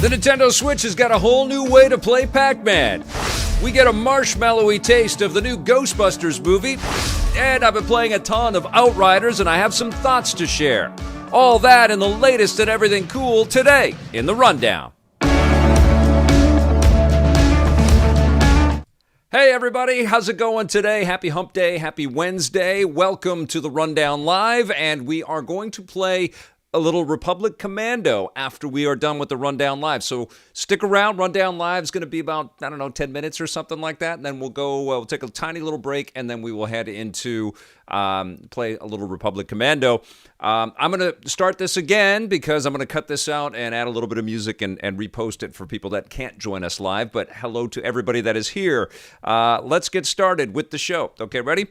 The Nintendo Switch has got a whole new way to play Pac-Man. We get a marshmallowy taste of the new Ghostbusters movie, and I've been playing a ton of Outriders, and I have some thoughts to share. All that and the latest and everything cool today in the Rundown. Hey everybody, how's it going today? Happy Hump Day, happy Wednesday. Welcome to the Rundown Live, and we are going to play a little Republic Commando after we are done with the Rundown Live. So stick around. Rundown Live is going to be about, 10 minutes or something like that. And then we'll take a tiny little break, and then we will head into play a little Republic Commando. I'm going to start this again because I'm going to cut this out and add a little bit of music and repost it for people that can't join us live. But hello to everybody that is here. Let's get started with the show. Okay, ready?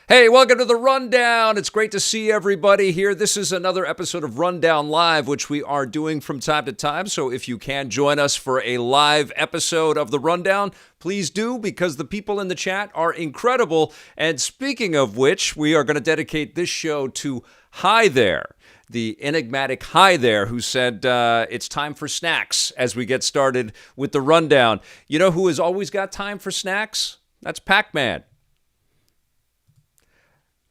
Hey, welcome to the Rundown. It's great to see everybody here. This is another episode of Rundown Live, which we are doing from time to time. So if you can join us for a live episode of the Rundown, please do, because the people in the chat are incredible. And speaking of which, we are going to dedicate this show to Hi There, the enigmatic Hi There, who said it's time for snacks as we get started with the Rundown. You know who has always got time for snacks? That's Pac-Man.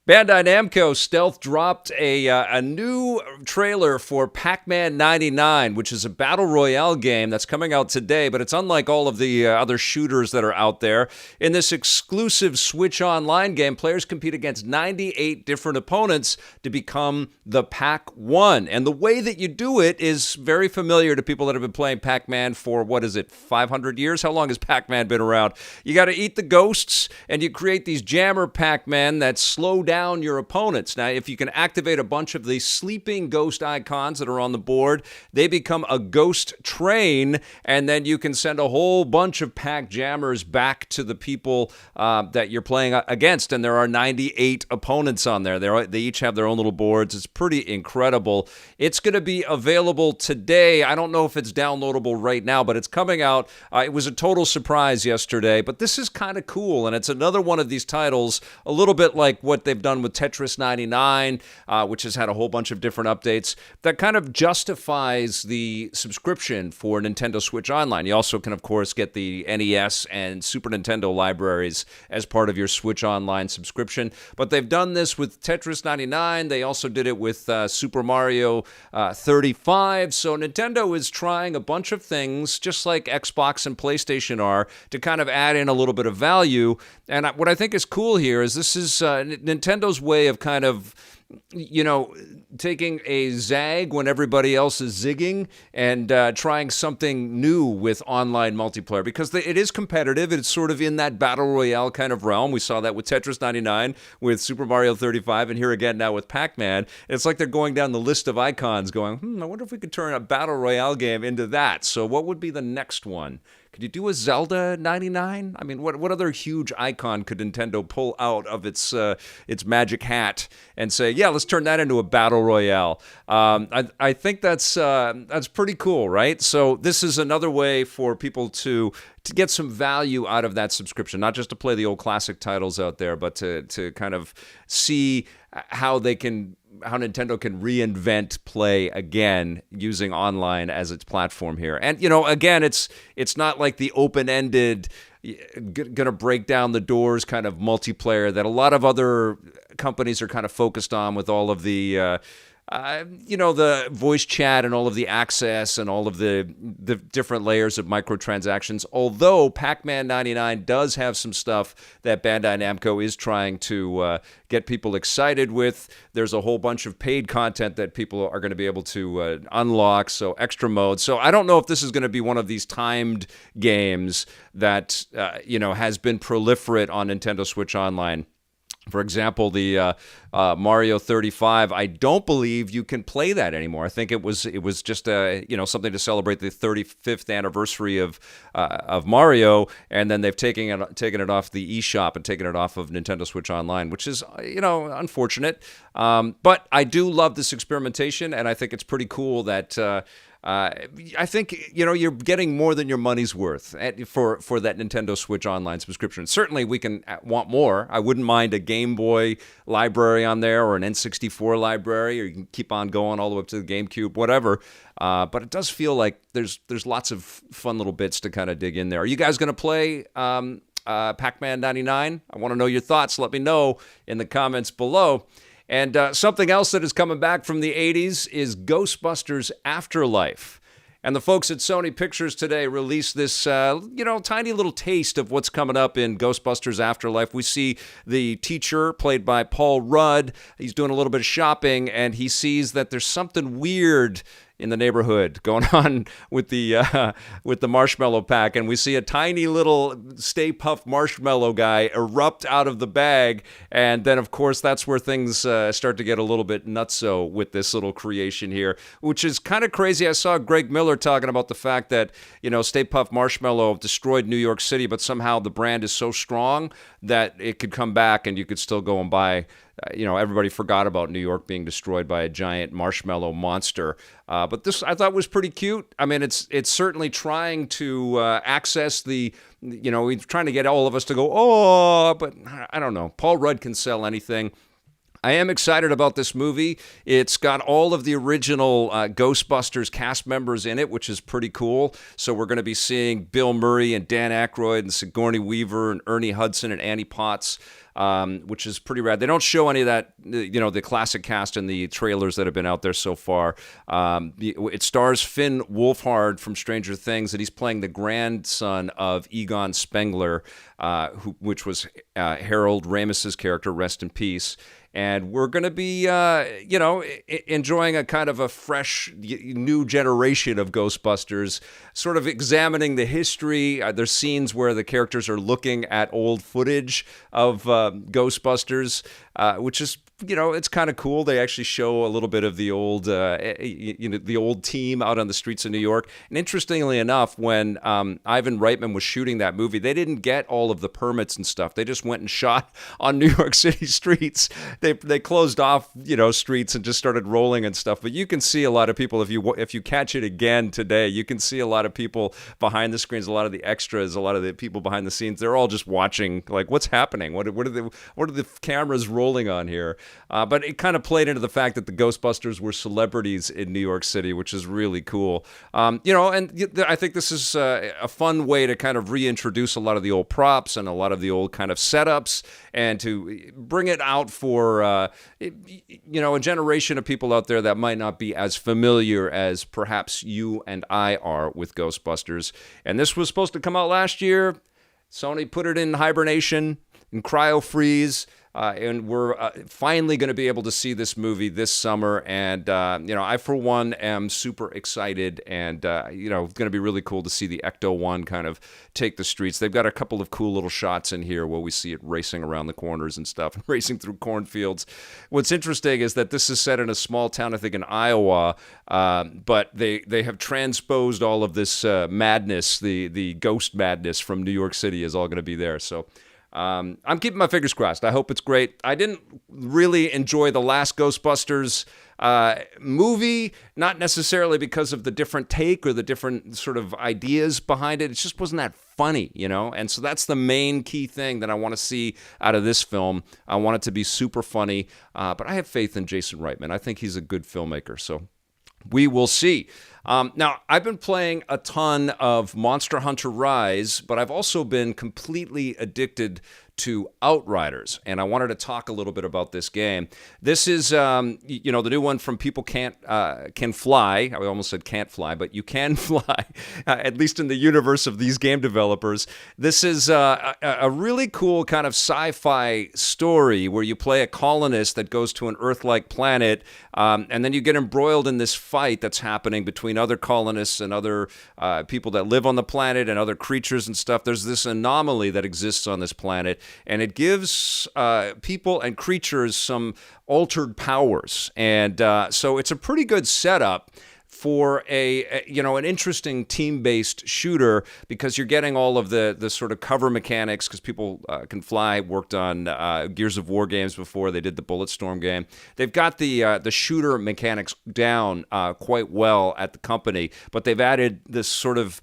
Bandai Namco stealth dropped a new trailer for Pac-Man 99, which is a battle royale game that's coming out today, but it's unlike all of the other shooters that are out there. In this exclusive Switch Online game, players compete against 98 different opponents to become the Pac-1. And the way that you do it is very familiar to people that have been playing Pac-Man for, 500 years? How long has Pac-Man been around? You got to eat the ghosts, and you create these jammer Pac-Man that slow down your opponents. Now, if you can activate a bunch of these sleeping ghost icons that are on the board, they become a ghost train, and then you can send a whole bunch of pack jammers back to the people that you're playing against, and there are 98 opponents on there. They each have their own little boards. It's pretty incredible. It's going to be available today. I don't know if it's downloadable right now, but it's coming out. It was a total surprise yesterday, but this is kind of cool, and it's another one of these titles, a little bit like what they've done with Tetris 99, which has had a whole bunch of different updates, that kind of justifies the subscription for Nintendo Switch Online. You also can, of course, get the NES and Super Nintendo libraries as part of your Switch Online subscription. But they've done this with Tetris 99. They also did it with Super Mario 35. So Nintendo is trying a bunch of things, just like Xbox and PlayStation are, to kind of add in a little bit of value. And what I think is cool here is this is Nintendo's way of kind of, taking a zag when everybody else is zigging and trying something new with online multiplayer, because it is competitive. It's sort of in that battle royale kind of realm. We saw that with Tetris 99, with Super Mario 35, and here again now with Pac-Man. It's like they're going down the list of icons going, I wonder if we could turn a battle royale game into that. So what would be the next one? Could you do a Zelda 99? I mean, what other huge icon could Nintendo pull out of its magic hat and say, yeah, let's turn that into a battle royale? I think that's pretty cool, right? So this is another way for people to get some value out of that subscription, not just to play the old classic titles out there, but to kind of see how Nintendo can reinvent play again using online as its platform here. And, again, it's not like the open-ended, gonna break down the doors kind of multiplayer that a lot of other companies are kind of focused on with all of the the voice chat and all of the access and all of the different layers of microtransactions. Although Pac-Man 99 does have some stuff that Bandai Namco is trying to get people excited with. There's a whole bunch of paid content that people are going to be able to unlock, so extra modes. So I don't know if this is going to be one of these timed games that has been proliferate on Nintendo Switch Online. For example, the Mario 35, I don't believe you can play that anymore. I think it was just something to celebrate the 35th anniversary of Mario, and then they've taken it off the eShop and taken it off of Nintendo Switch Online, which is unfortunate. But I do love this experimentation, and I think it's pretty cool that I think, you're getting more than your money's worth for that Nintendo Switch Online subscription. Certainly, we can want more. I wouldn't mind a Game Boy library on there or an N64 library, or you can keep on going all the way up to the GameCube, whatever. But it does feel like there's lots of fun little bits to kind of dig in there. Are you guys going to play Pac-Man 99? I want to know your thoughts. Let me know in the comments below. And something else that is coming back from the 80s is Ghostbusters Afterlife. And the folks at Sony Pictures today released this, tiny little taste of what's coming up in Ghostbusters Afterlife. We see the teacher, played by Paul Rudd. He's doing a little bit of shopping, and he sees that there's something weird in the neighborhood going on with the marshmallow pack, and we see a tiny little Stay Puft marshmallow guy erupt out of the bag, and then of course that's where things start to get a little bit nutso with this little creation here, which is kind of crazy. I saw Greg Miller talking about the fact that Stay Puft Marshmallow destroyed New York City, but somehow the brand is so strong that it could come back and you could still go and buy. Everybody forgot about New York being destroyed by a giant marshmallow monster. But this, I thought, was pretty cute. I mean, it's certainly trying to access the, he's trying to get all of us to go, oh, but I don't know. Paul Rudd can sell anything. I am excited about this movie. It's got all of the original Ghostbusters cast members in it, which is pretty cool. So we're going to be seeing Bill Murray and Dan Aykroyd and Sigourney Weaver and Ernie Hudson and Annie Potts, which is pretty rad. They don't show any of that, the classic cast in the trailers that have been out there so far. It stars Finn Wolfhard from Stranger Things, and he's playing the grandson of Egon Spengler, which was Harold Ramis's character, rest in peace. And we're going to be, enjoying a kind of a fresh, new generation of Ghostbusters, sort of examining the history. There's scenes where the characters are looking at old footage of Ghostbusters, which is, it's kind of cool. They actually show a little bit of the old, the old team out on the streets of New York. And interestingly enough, when Ivan Reitman was shooting that movie, they didn't get all of the permits and stuff. They just went and shot on New York City streets. They closed off, streets and just started rolling and stuff. But you can see a lot of people, if you catch it again today, you can see a lot of people behind the screens, a lot of the extras, a lot of the people behind the scenes. They're all just watching, like, what's happening? What are the cameras rolling on here? But it kind of played into the fact that the Ghostbusters were celebrities in New York City, which is really cool. And I think this is a fun way to kind of reintroduce a lot of the old props and a lot of the old kind of setups, and to bring it out for a generation of people out there that might not be as familiar as perhaps you and I are with Ghostbusters. And this was supposed to come out last year. Sony put it in hibernation, in cryo freeze. And we're finally going to be able to see this movie this summer. And, I, for one, am super excited. And, it's going to be really cool to see the Ecto-1 kind of take the streets. They've got a couple of cool little shots in here where we see it racing around the corners and stuff, racing through cornfields. What's interesting is that this is set in a small town, I think, in Iowa. But they have transposed all of this madness, the ghost madness from New York City is all going to be there. So I'm keeping my fingers crossed. I hope it's great. I didn't really enjoy the last Ghostbusters movie, not necessarily because of the different take or the different sort of ideas behind it. It just wasn't that funny, And so that's the main key thing that I want to see out of this film. I want it to be super funny, but I have faith in Jason Reitman. I think he's a good filmmaker, so we will see. Now, I've been playing a ton of Monster Hunter Rise, but I've also been completely addicted to Outriders, and I wanted to talk a little bit about this game. This is, the new one from People Can Fly. I almost said can't fly, but you can fly, at least in the universe of these game developers. This is a really cool kind of sci-fi story where you play a colonist that goes to an Earth-like planet, and then you get embroiled in this fight that's happening between other colonists and other people that live on the planet and other creatures and stuff. There's this anomaly that exists on this planet, and it gives people and creatures some altered powers. And so it's a pretty good setup for an interesting team-based shooter, because you're getting all of the sort of cover mechanics, because people can fly. Worked on Gears of War games before. They did the Bulletstorm game. They've got the shooter mechanics down quite well at the company, but they've added this sort of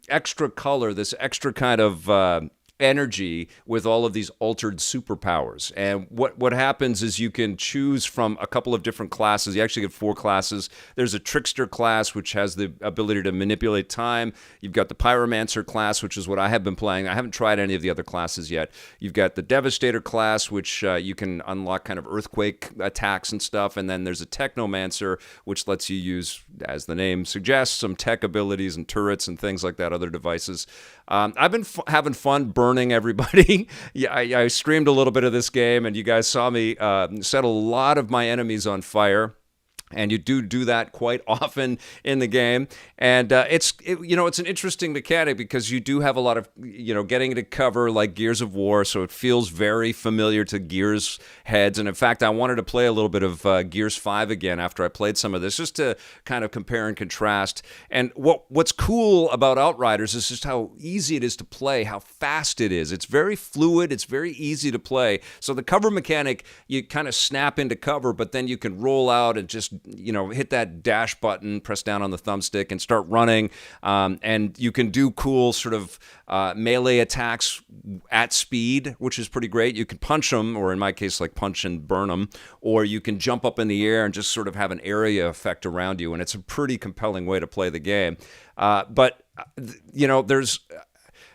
extra color, this extra kind of energy with all of these altered superpowers. And what happens is you can choose from a couple of different classes. You actually get 4 classes. There's a trickster class, which has the ability to manipulate time. You've got the pyromancer class, which is what I have been playing. I haven't tried any of the other classes yet. You've got the devastator class, which you can unlock kind of earthquake attacks and stuff. And then there's a technomancer, which lets you use, as the name suggests, some tech abilities and turrets and things like that, other devices. I've been having fun burning everybody. Yeah, I streamed a little bit of this game, and you guys saw me set a lot of my enemies on fire. And you do that quite often in the game, and it's an interesting mechanic, because you do have a lot of getting into cover like Gears of War, so it feels very familiar to Gears heads. And in fact, I wanted to play a little bit of Gears 5 again after I played some of this, just to kind of compare and contrast. And what's cool about Outriders is just how easy it is to play, how fast it is. It's very fluid. It's very easy to play. So the cover mechanic, you kind of snap into cover, but then you can roll out and just hit that dash button, press down on the thumbstick, and start running. And you can do cool sort of melee attacks at speed, which is pretty great. You can punch them, or in my case, like punch and burn them, or you can jump up in the air and just sort of have an area effect around you. And it's a pretty compelling way to play the game. But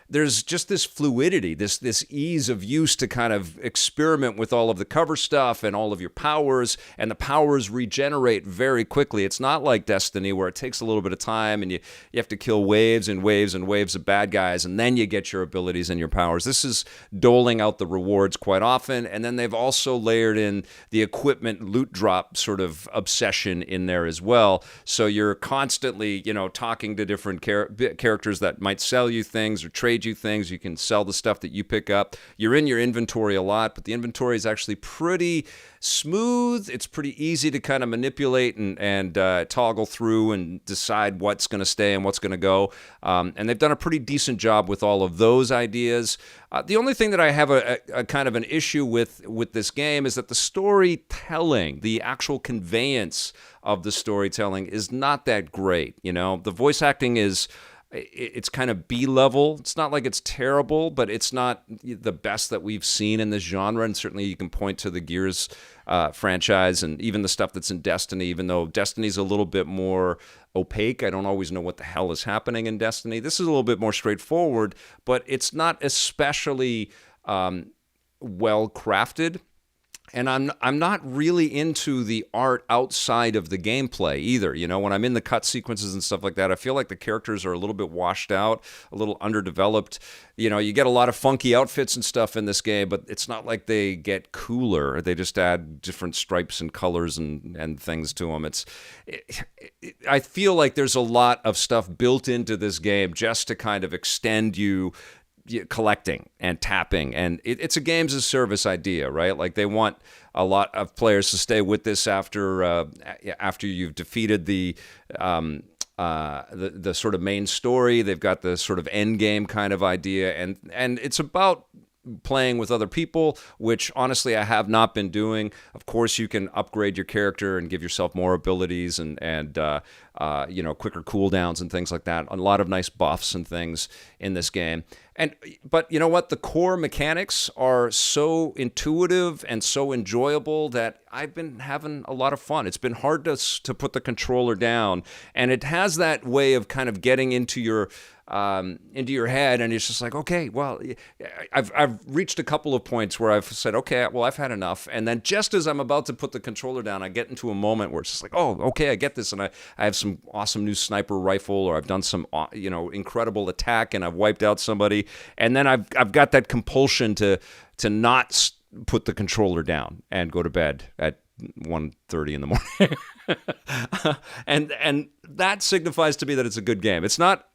there's just this fluidity, this ease of use to kind of experiment with all of the cover stuff and all of your powers, and the powers regenerate very quickly. It's not like Destiny, where it takes a little bit of time and you have to kill waves and waves and waves of bad guys, and then you get your abilities and your powers. This is doling out the rewards quite often, and then they've also layered in the equipment loot drop sort of obsession in there as well. So you're constantly, talking to different characters that might sell you things or trade you things. You can sell the stuff that you pick up. You're in your inventory a lot, but the inventory is actually pretty smooth. It's pretty easy to kind of manipulate and toggle through and decide what's going to stay and what's going to go. And they've done a pretty decent job with all of those ideas. The only thing that I have a kind of an issue with this game is that the storytelling, the actual conveyance of the storytelling, is not that great. The voice acting it's kind of B-level. It's not like it's terrible, but it's not the best that we've seen in this genre. And certainly you can point to the Gears franchise and even the stuff that's in Destiny, even though Destiny's a little bit more opaque. I don't always know what the hell is happening in Destiny. This is a little bit more straightforward, but it's not especially well crafted. And I'm not really into the art outside of the gameplay either. When I'm in the cut sequences and stuff like that, I feel like the characters are a little bit washed out, a little underdeveloped. You get a lot of funky outfits and stuff in this game, but it's not like they get cooler. They just add different stripes and colors and things to them. I feel like there's a lot of stuff built into this game just to kind of extend you collecting and tapping, and it's a games as service idea, right? Like they want a lot of players to stay with this after you've defeated the sort of main story. They've got the sort of end game kind of idea, and it's about playing with other people, which honestly I have not been doing. Of course, you can upgrade your character and give yourself more abilities and quicker cooldowns and things like that. A lot of nice buffs and things in this game. But you know what? The core mechanics are so intuitive and so enjoyable that I've been having a lot of fun. It's been hard to put the controller down, and it has that way of kind of getting into your head, and it's just like, okay, well, I've reached a couple of points where I've said, okay, well, I've had enough, and then just as I'm about to put the controller down, I get into a moment where it's just like, oh, okay, I get this, and I have some awesome new sniper rifle, or I've done some incredible attack, and I've wiped out somebody, and then I've got that compulsion to not put the controller down and go to bed at 1:30 in the morning. and that signifies to me that it's a good game. It's not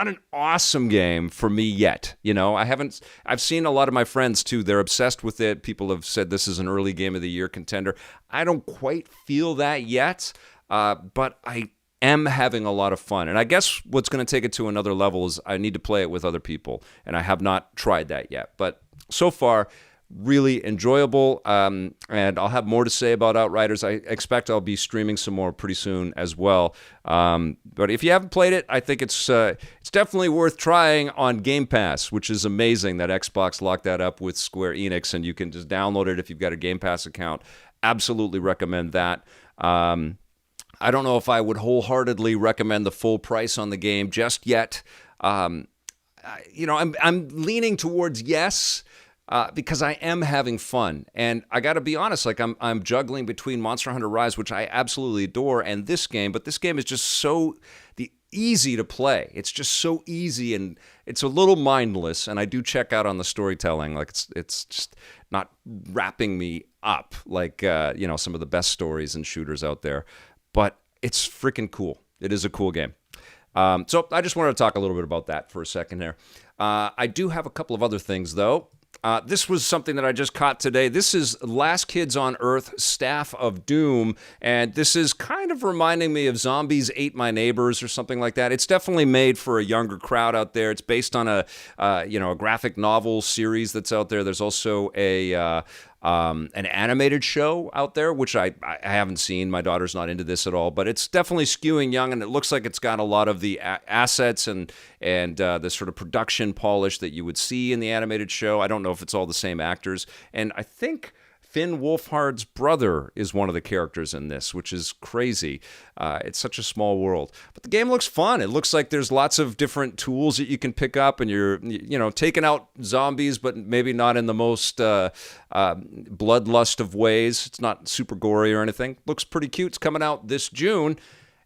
an awesome game for me yet. I've seen a lot of my friends too. They're obsessed with it. People have said this is an early game of the year contender. I don't quite feel that yet. but I am having a lot of fun. And I guess what's going to take it to another level is I need to play it with other people, and I have not tried that yet. But so far, really enjoyable, and I'll have more to say about Outriders. I expect I'll be streaming some more pretty soon as well. But if you haven't played it, I think it's definitely worth trying on Game Pass, which is amazing that Xbox locked that up with Square Enix, and you can just download it if you've got a Game Pass account. Absolutely recommend that. I don't know if I would wholeheartedly recommend the full price on the game just yet. I'm leaning towards yes. Because I am having fun, and I got to be honest, like I'm juggling between Monster Hunter Rise, which I absolutely adore, and this game. But this game is just so easy to play. It's just so easy, and it's a little mindless. And I do check out on the storytelling, like it's just not wrapping me up like some of the best stories and shooters out there. But it's freaking cool. It is a cool game. So I just wanted to talk a little bit about that for a second there. I do have a couple of other things though. This was something that I just caught today. This is Last Kids on Earth, Staff of Doom, and this is kind of reminding me of Zombies Ate My Neighbors or something like that. It's definitely made for a younger crowd out there. It's based on a graphic novel series that's out there. There's also an animated show out there, which I haven't seen. My daughter's not into this at all, but it's definitely skewing young, and it looks like it's got a lot of the assets and the sort of production polish that you would see in the animated show. I don't know if it's all the same actors, and I think Finn Wolfhard's brother is one of the characters in this, which is crazy. It's such a small world. But the game looks fun. It looks like there's lots of different tools that you can pick up, and you're taking out zombies, but maybe not in the most bloodlust of ways. It's not super gory or anything. Looks pretty cute. It's coming out this June.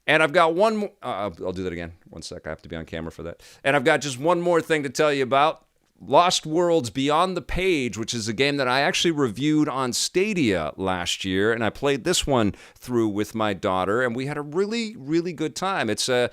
And I've got one more. I'll do that again. One sec. I have to be on camera for that. And I've got just one more thing to tell you about. Lost Worlds Beyond the Page, which is a game that I actually reviewed on Stadia last year, and I played this one through with my daughter, and we had a really, really good time. It's a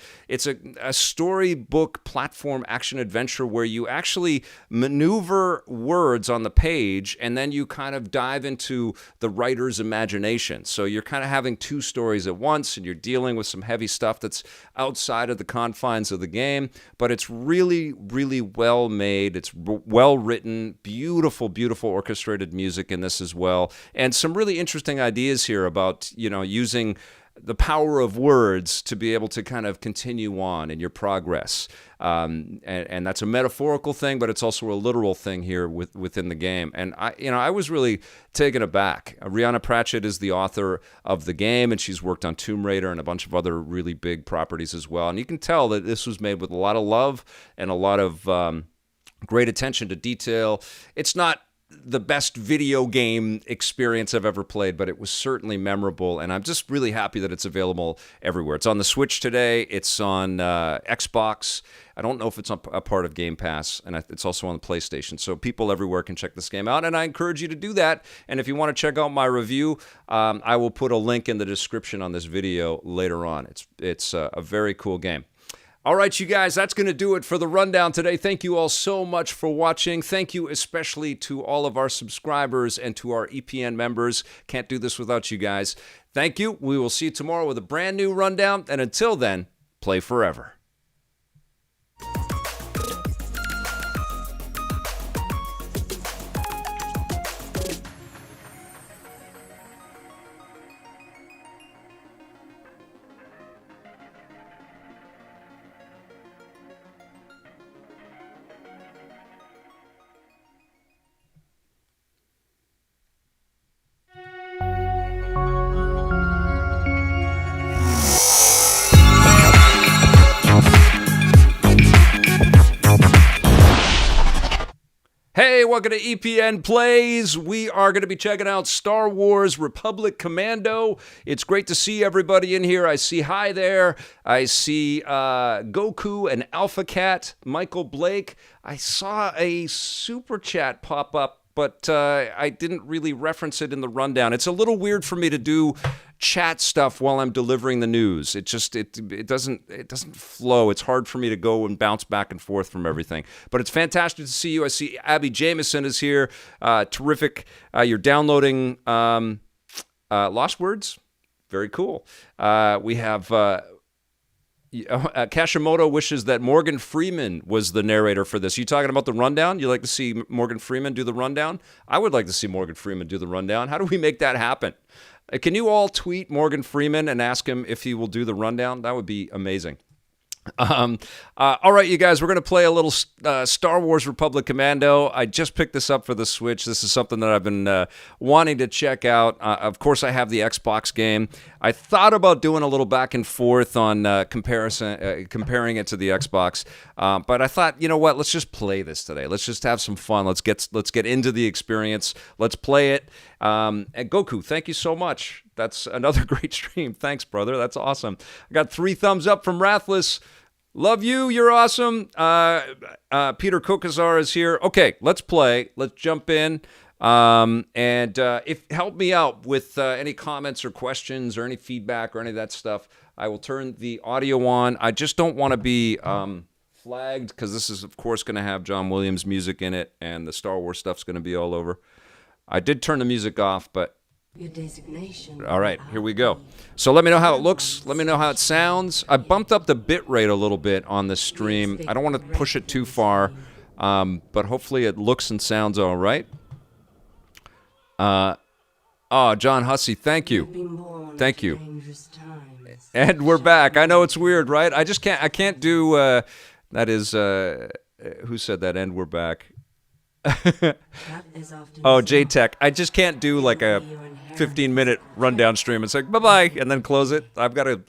storybook platform action adventure where you actually maneuver words on the page, and then you kind of dive into the writer's imagination. So you're kind of having two stories at once, and you're dealing with some heavy stuff that's outside of the confines of the game, but it's really, really well made. It's well written, beautiful, beautiful orchestrated music in this as well, and some really interesting ideas here about using the power of words to be able to kind of continue on in your progress, and that's a metaphorical thing, but it's also a literal thing here within the game. And I was really taken aback. Rihanna Pratchett is the author of the game, and she's worked on Tomb Raider and a bunch of other really big properties as well. And you can tell that this was made with a lot of love and a lot of great attention to detail. It's not the best video game experience I've ever played, but it was certainly memorable, and I'm just really happy that it's available everywhere. It's on the Switch today. It's on Xbox. I don't know if it's a part of Game Pass, and it's also on the PlayStation. So people everywhere can check this game out, and I encourage you to do that. And if you want to check out my review, I will put a link in the description on this video later on. It's a very cool game. All right, you guys, that's going to do it for the rundown today. Thank you all so much for watching. Thank you especially to all of our subscribers and to our EPN members. Can't do this without you guys. Thank you. We will see you tomorrow with a brand new rundown. And until then, play forever. Hey, welcome to EPN Plays. We are going to be checking out Star Wars Republic Commando. It's great to see everybody in here. I see hi there. I see Goku and Alpha Cat, Michael Blake. I saw a super chat pop up, but I didn't really reference it in the rundown. It's a little weird for me to do chat stuff while I'm delivering the news. It doesn't flow. It's hard for me to go and bounce back and forth from everything. But it's fantastic to see you. I see Abby Jameson is here. Terrific. You're downloading Lost Words. Very cool. We have Kashimoto wishes that Morgan Freeman was the narrator for this. You talking about the rundown? You like to see Morgan Freeman do the rundown? I would like to see Morgan Freeman do the rundown. How do we make that happen? Can you all tweet Morgan Freeman and ask him if he will do the rundown? That would be amazing. All right, you guys, we're going to play a little Star Wars Republic Commando. I just picked this up for the Switch. This is something that I've been wanting to check out. Of course, I have the Xbox game. I thought about doing a little back and forth on comparing it to the Xbox, but I thought, you know what? Let's just play this today. Let's just have some fun. Let's get into the experience. Let's play it. And Goku, thank you so much. That's another great stream. Thanks, brother. That's awesome. I got 3 thumbs up from Rathless. Love you. You're awesome. Peter Kokazar is here. Okay, let's play. Let's jump in. If help me out with any comments or questions or any feedback or any of that stuff. I will turn the audio on. I just don't want to be flagged because this is, of course, going to have John Williams music in it, and the Star Wars stuff's going to be all over. I did turn the music off, but your designation. All right, here we go. So let me know how it looks. Let me know how it sounds. I bumped up the bit rate a little bit on the stream. I don't want to push it too far, but hopefully it looks and sounds all right. John Hussey, thank you. Thank you. And we're back. I know it's weird, right? I can't do, that is, who said that? And we're back. Oh, JTech. I just can't do like a 15-minute rundown stream. It's like, bye-bye, and then close it. I've got to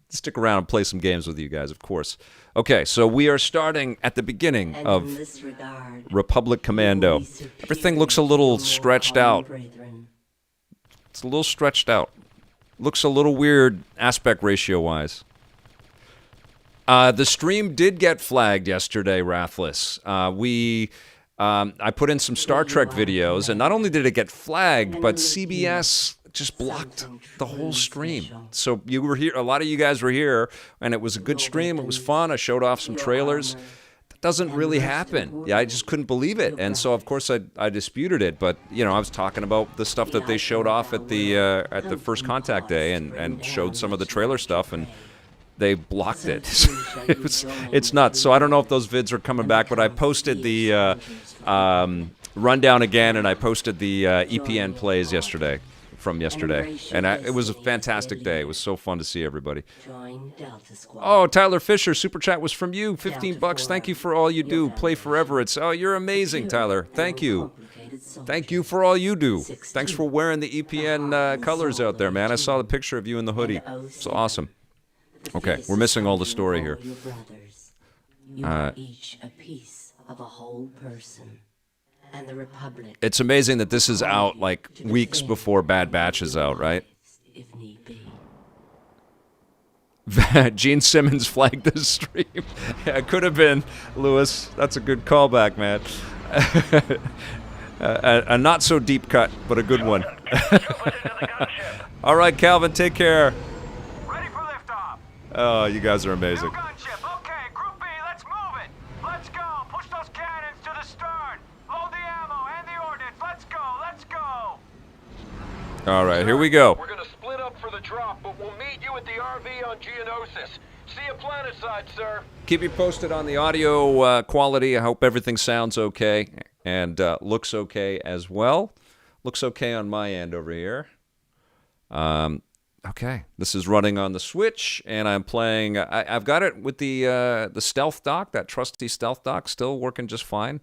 stick around and play some games with you guys, of course. Okay, so we are starting at the beginning of Republic Commando. Everything looks a little stretched out. It's a little stretched out. Looks a little weird aspect ratio-wise. The stream did get flagged yesterday, Rathless. I put in some Star Trek videos, and not only did it get flagged, but CBS just blocked the whole stream. So you were here, a lot of you guys were here, and it was a good stream. It was fun. I showed off some trailers. That doesn't really happen. Yeah, I just couldn't believe it, and so of course I disputed it. But you know, I was talking about the stuff that they showed off at the First Contact Day, and showed some of the trailer stuff, and they blocked it. It's nuts. So I don't know if those vids are coming back, but I posted the rundown again, and I posted the EPN plays from yesterday. And it was a fantastic day. It was so fun to see everybody. Oh, Tyler Fisher, Super Chat was from you. $15. Thank you for all you do. Play forever. You're amazing, Tyler. Thank you. Thank you for all you do. Thanks for wearing the EPN colors out there, man. I saw the picture of you in the hoodie. It's awesome. Okay, we're missing all the story here. You are each a piece of a whole person, and the Republic. It's amazing that this is out like weeks before Bad Batch is out, right? If need be. Gene Simmons flagged the stream. Yeah, it could have been, Lewis. That's a good callback, man. A not so deep cut, but a good one. All right, Calvin, take care. Oh, you guys are amazing. Gunship. Okay, Group B, let's move it. Let's go. Push those cannons to the stern. Load the ammo and the ordnance. Let's go. Let's go. All right, here we go. We're going to split up for the drop, but we'll meet you at the RV on Geonosis. See you planetside, sir. Keep you posted on the audio quality. I hope everything sounds okay and looks okay as well. Looks okay on my end over here. Okay, this is running on the Switch, and I'm playing. I've got it with the stealth dock, that trusty stealth dock, still working just fine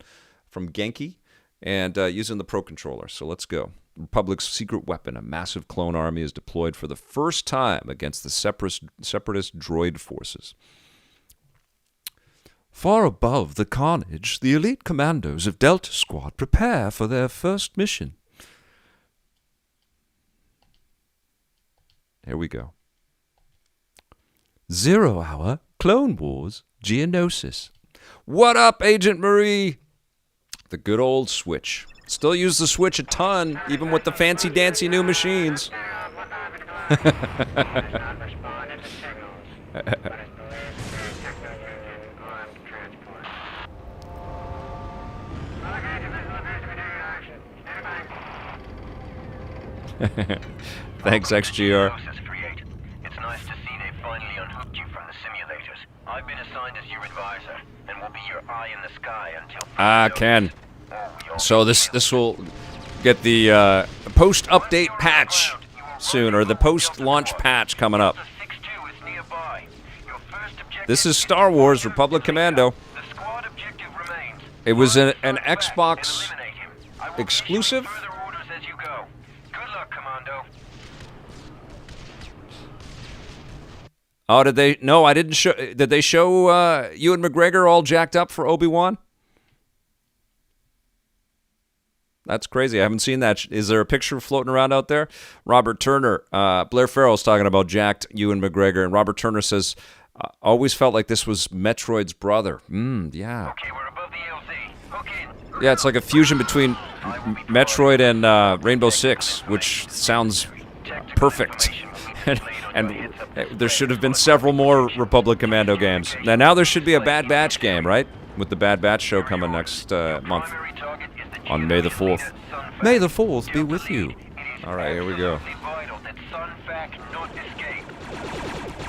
from Genki, and using the Pro Controller. So let's go. Republic's secret weapon, a massive clone army, is deployed for the first time against the separatist droid forces. Far above the carnage, the elite commandos of Delta Squad prepare for their first mission. Here we go. 0 Hour, Clone Wars, Geonosis. What up, Agent Marie? The good old Switch. Still use the Switch a ton, even with the fancy-dancy new machines. Thanks, XGR. I've been assigned as your advisor, and will be your eye in the sky until... Ken. So this will get the post-update patch soon, or the post-launch patch coming up. This is Star Wars Republic Commando. It was an Xbox exclusive. Oh, did they? No, I didn't show. Did they show Ewan McGregor all jacked up for Obi-Wan? That's crazy. I haven't seen that. Is there a picture floating around out there? Robert Turner, Blair Farrell's talking about jacked Ewan McGregor, and Robert Turner says, always felt like this was Metroid's brother. Yeah. Okay, we're above the LZ. Hook in. Yeah, it's like a fusion between Metroid and Rainbow Six, which sounds perfect. and there should have been several more Republic Commando games. Now there should be a Bad Batch game, right? With the Bad Batch show coming next month on May the 4th. May the 4th be with you. All right, here we go.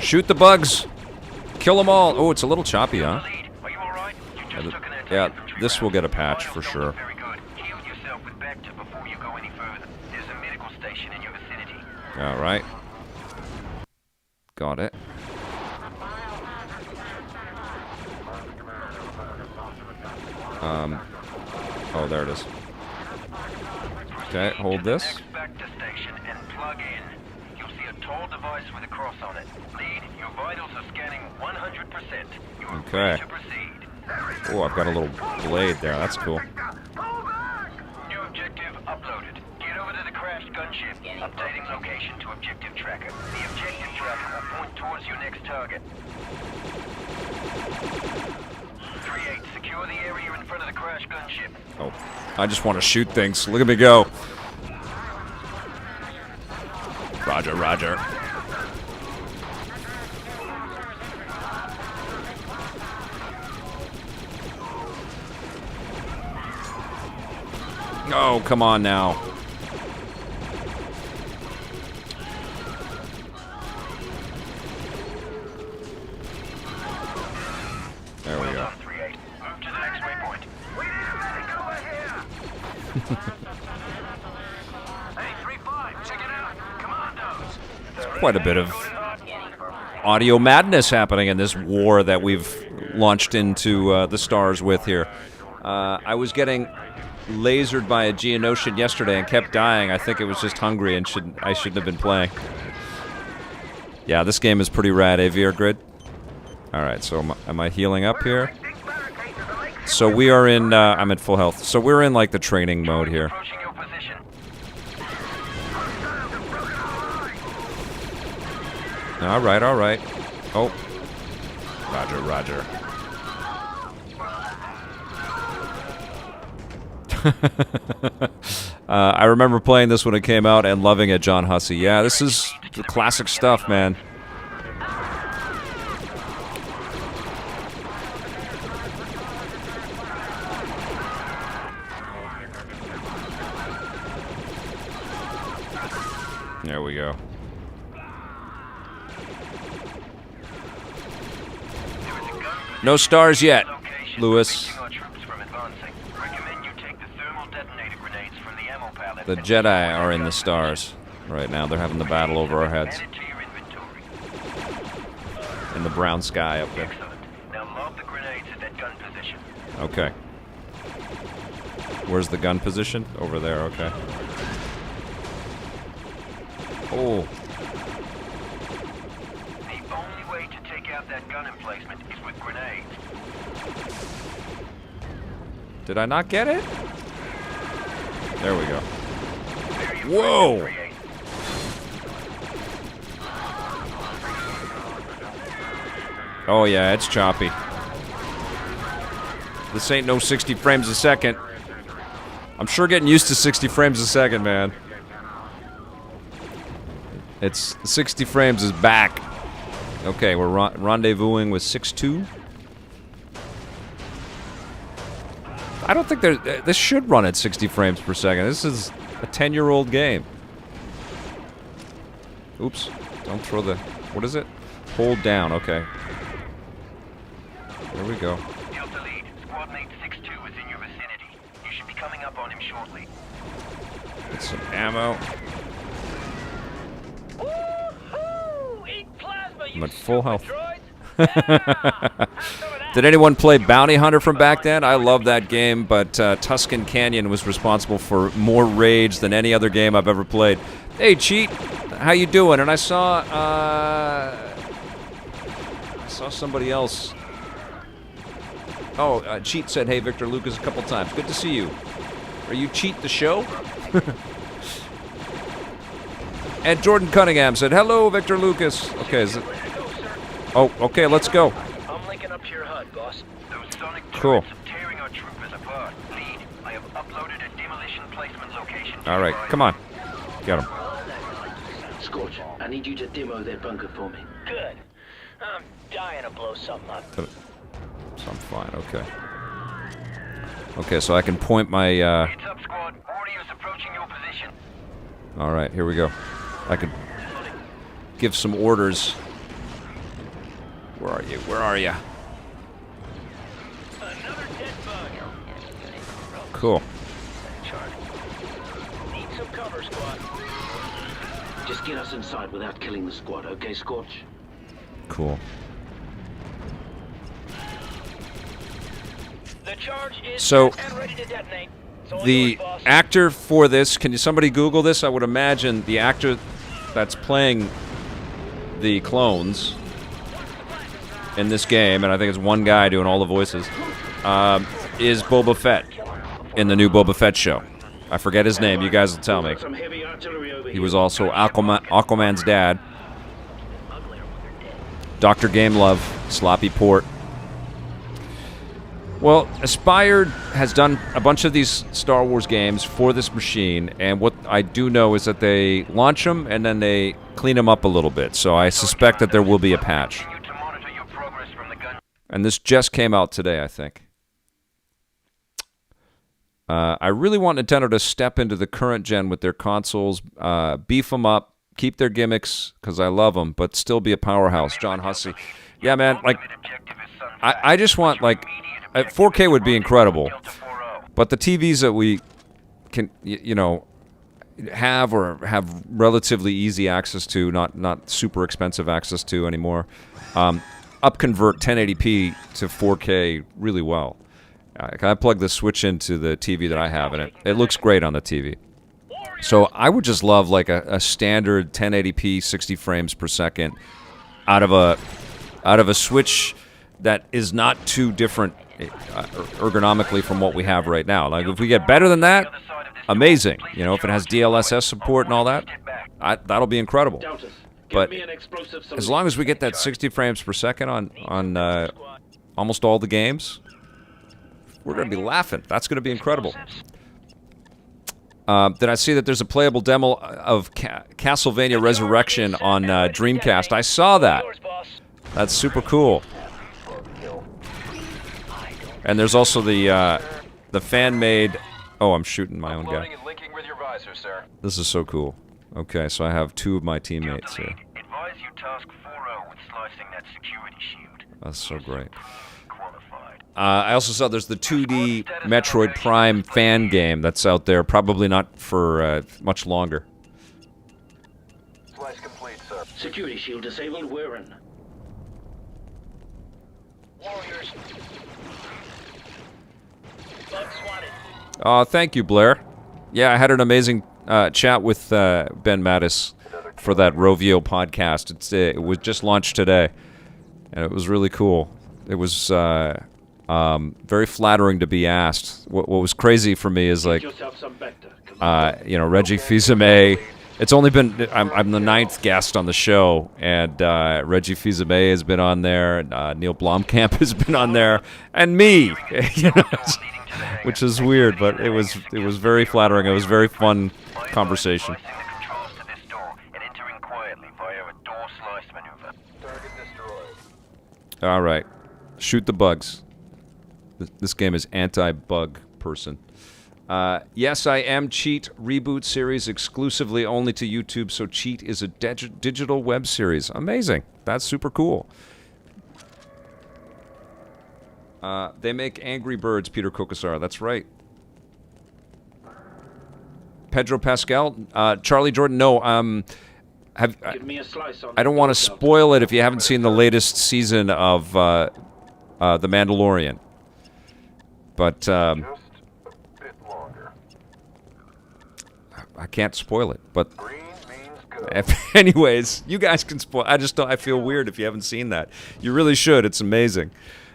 Shoot the bugs. Kill them all. Oh, it's a little choppy, huh? Yeah, this will get a patch for sure. All right. Got it. Oh, there it is. Okay, hold this. Okay. Oh, I've got a little blade there. That's cool. New objective uploaded. Get over to the crashed gunship. Updating location to objective tracker. The objective tracker will point towards your next target. 3-8, secure the area in front of the crashed gunship. Oh, I just want to shoot things. Look at me go. Roger, roger. Oh, come on now. There we go. Move to the next waypoint. We need to take over here. Hey, 3-5, check it out. Commandos. Quite a bit of audio madness happening in this war that we've launched into the stars with here. I was getting lasered by a Geonosian yesterday and kept dying. I think it was just hungry and I shouldn't have been playing. Yeah, this game is pretty rad, Aviar Grid. Alright, so am I healing up here? So we are in, I'm at full health. So we're in like the training mode here. Alright, alright. Oh. Roger, roger. I remember playing this when it came out and loving it, John Hussey. Yeah, this is the classic stuff, man. There we go. No stars yet, Lewis. The Jedi are in the stars right now. They're having the battle over our heads. In the brown sky up there. Okay. Where's the gun position? Over there, okay. Oh. The only way to take out that gun emplacement is with grenades. Did I not get it? There we go. Whoa! Oh yeah, it's choppy. This ain't no 60 frames a second. I'm sure getting used to 60 frames a second, man. It's 60 frames is back. Okay, we're rendezvousing with 6-2. I don't think this should run at 60 frames per second. This is a 10-year-old game. Oops. Don't throw the... What is it? Hold down. Okay. Here we go. Delta Lead, squad mate 6-2 is in your vicinity. You should be coming up on him shortly. Get some ammo. Woo-hoo! Eat plasma, I'm you at full health. stupid droids. Yeah! Did anyone play Bounty Hunter from back then? I love that game, but Tuscan Canyon was responsible for more rage than any other game I've ever played. Hey, Cheat, how you doing? And I saw somebody else. Oh, Cheat said, "Hey, Victor Lucas," a couple times. Good to see you. Are you Cheat the show? And Jordan Cunningham said, "Hello, Victor Lucas." Okay, is it? Oh, okay, let's go. I'm linking up to your HUD, boss. Those sonic Cool. droids are tearing our troopers apart. Lead, I have uploaded a demolition placement location to All right, your come on. Get him. Scorch, I need you to demo their bunker for me. Good. I'm dying to blow something up. So I'm fine, okay. Okay, so I can point my, Heads up, squad. Warriors approaching your position. all right, here we go. I can give some orders. Where are you? Where are you? Another dead bug. Cool. Need some cover, squad. Just get us inside without killing the squad, okay, Scorch? Cool. The charge is So, set and ready to detonate. It's all the yours, boss. actor for this, can you somebody Google this? I would imagine the actor that's playing the clones in this game, and I think it's one guy doing all the voices, is Boba Fett in the new Boba Fett show. I forget his name. You guys will tell me. Some heavy artillery over He here. was also Aquaman's dad. Dr. Gamelove, Sloppy Port. Well, Aspired has done a bunch of these Star Wars games for this machine, and what I do know is that they launch them and then they clean them up a little bit, so I suspect that there will be a patch. Continue to monitor your progress from the gun. And this just came out today, I think. I really want Nintendo to step into the current gen with their consoles, beef them up, keep their gimmicks, because I love them, but still be a powerhouse. John Hussey. Yeah, man, like, I just want, like, 4K would be incredible, but the TVs that we can, you know, have or have relatively easy access to, not super expensive access to anymore, upconvert 1080p to 4K really well. I plug the Switch into the TV that I have, and it looks great on the TV. So I would just love like a standard 1080p 60 frames per second out of a Switch that is not too different ergonomically from what we have right now. Like if we get better than that, amazing. You know, if it has DLSS support and all that, that'll be incredible. Doubters, But give me an explosive as solution. long as we get that 60 frames per second on almost all the games, we're going to be laughing. That's going to be incredible. Did I see that there's a playable demo of Castlevania Resurrection on Dreamcast? I saw that. Yours, boss. That's super cool. And there's also the fan-made... Oh, I'm shooting my own guy. and linking with your visor, sir. This is so cool. Okay, so I have two of my teammates here. Advise you task 4-0 with slicing that security shield. That's so great. Qualified. I also saw there's the 2D Metroid Prime fan game that's out there, probably not for much longer. Slice complete, sir. Security shield disabled, we're in. Warriors. Bug swatted. Thank you, Blair. Yeah, I had an amazing chat with Ben Mattis for that Rovio podcast. It was just launched today, and it was really cool. It was very flattering to be asked. What was crazy for me is like, Get yourself some Bacta. you know, Reggie Fils-Aimé. It's only been I'm the 9th guest on the show, and Reggie Fils-Aimé has been on there, Neil Blomkamp has been on there, and me, you know, which is weird, but it was very flattering. It was a very fun conversation. Slicing the controls to this door and entering quietly via a door slice maneuver. Target destroyed. All right, shoot the bugs. This game is anti-bug person. Yes, I am Cheat reboot series exclusively only to YouTube. So Cheat is a digital web series. Amazing. That's super cool. They make Angry Birds, Peter Kokosar. That's right. Pedro Pascal, Charlie Jordan. No, Give me a slice on I don't want to spoil it if you haven't seen the latest season of The Mandalorian. But I can't spoil it. But anyways, you guys can spoil. I just don't. I feel weird if you haven't seen that. You really should. It's amazing.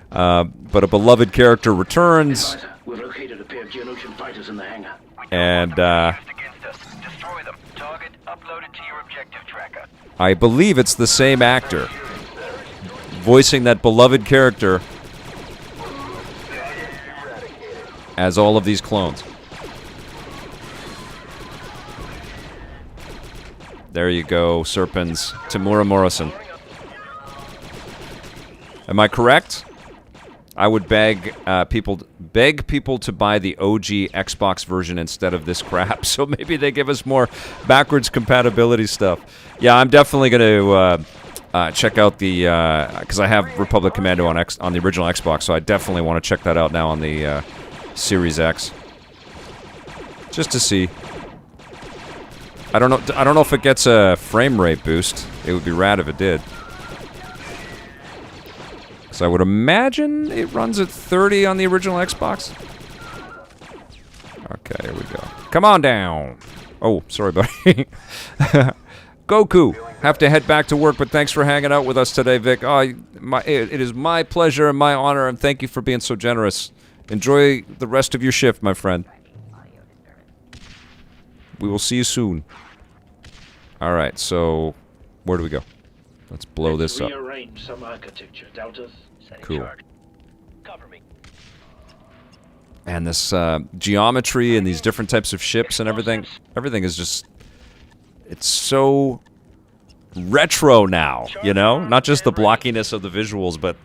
But a beloved character returns. We've located a pair of Geonosian fighters in the hangar. And Destroy them. Target uploaded to your objective tracker. I believe it's the same actor voicing that beloved character as all of these clones. There you go, Serpens. Tamura Morrison. Am I correct? I would beg people to buy the OG Xbox version instead of this crap. So maybe they give us more backwards compatibility stuff. Yeah, I'm definitely going to check out the because I have Republic Commando on the original Xbox, so I definitely want to check that out now on the Series X, just to see. I don't know if it gets a frame rate boost. It would be rad if it did. So I would imagine it runs at 30 on the original Xbox. Okay, here we go. Come on down. Oh, sorry, buddy. Goku, have to head back to work, but thanks for hanging out with us today, Vic. Oh, it is my pleasure and my honor, and thank you for being so generous. Enjoy the rest of your shift, my friend. We will see you soon. All right, so where do we go? Let's blow this up. Rearrange some architecture, Deltas. Cool. Cover me. And this geometry and these different types of ships and everything is just, it's so retro now, you know? Not just the blockiness of the visuals, but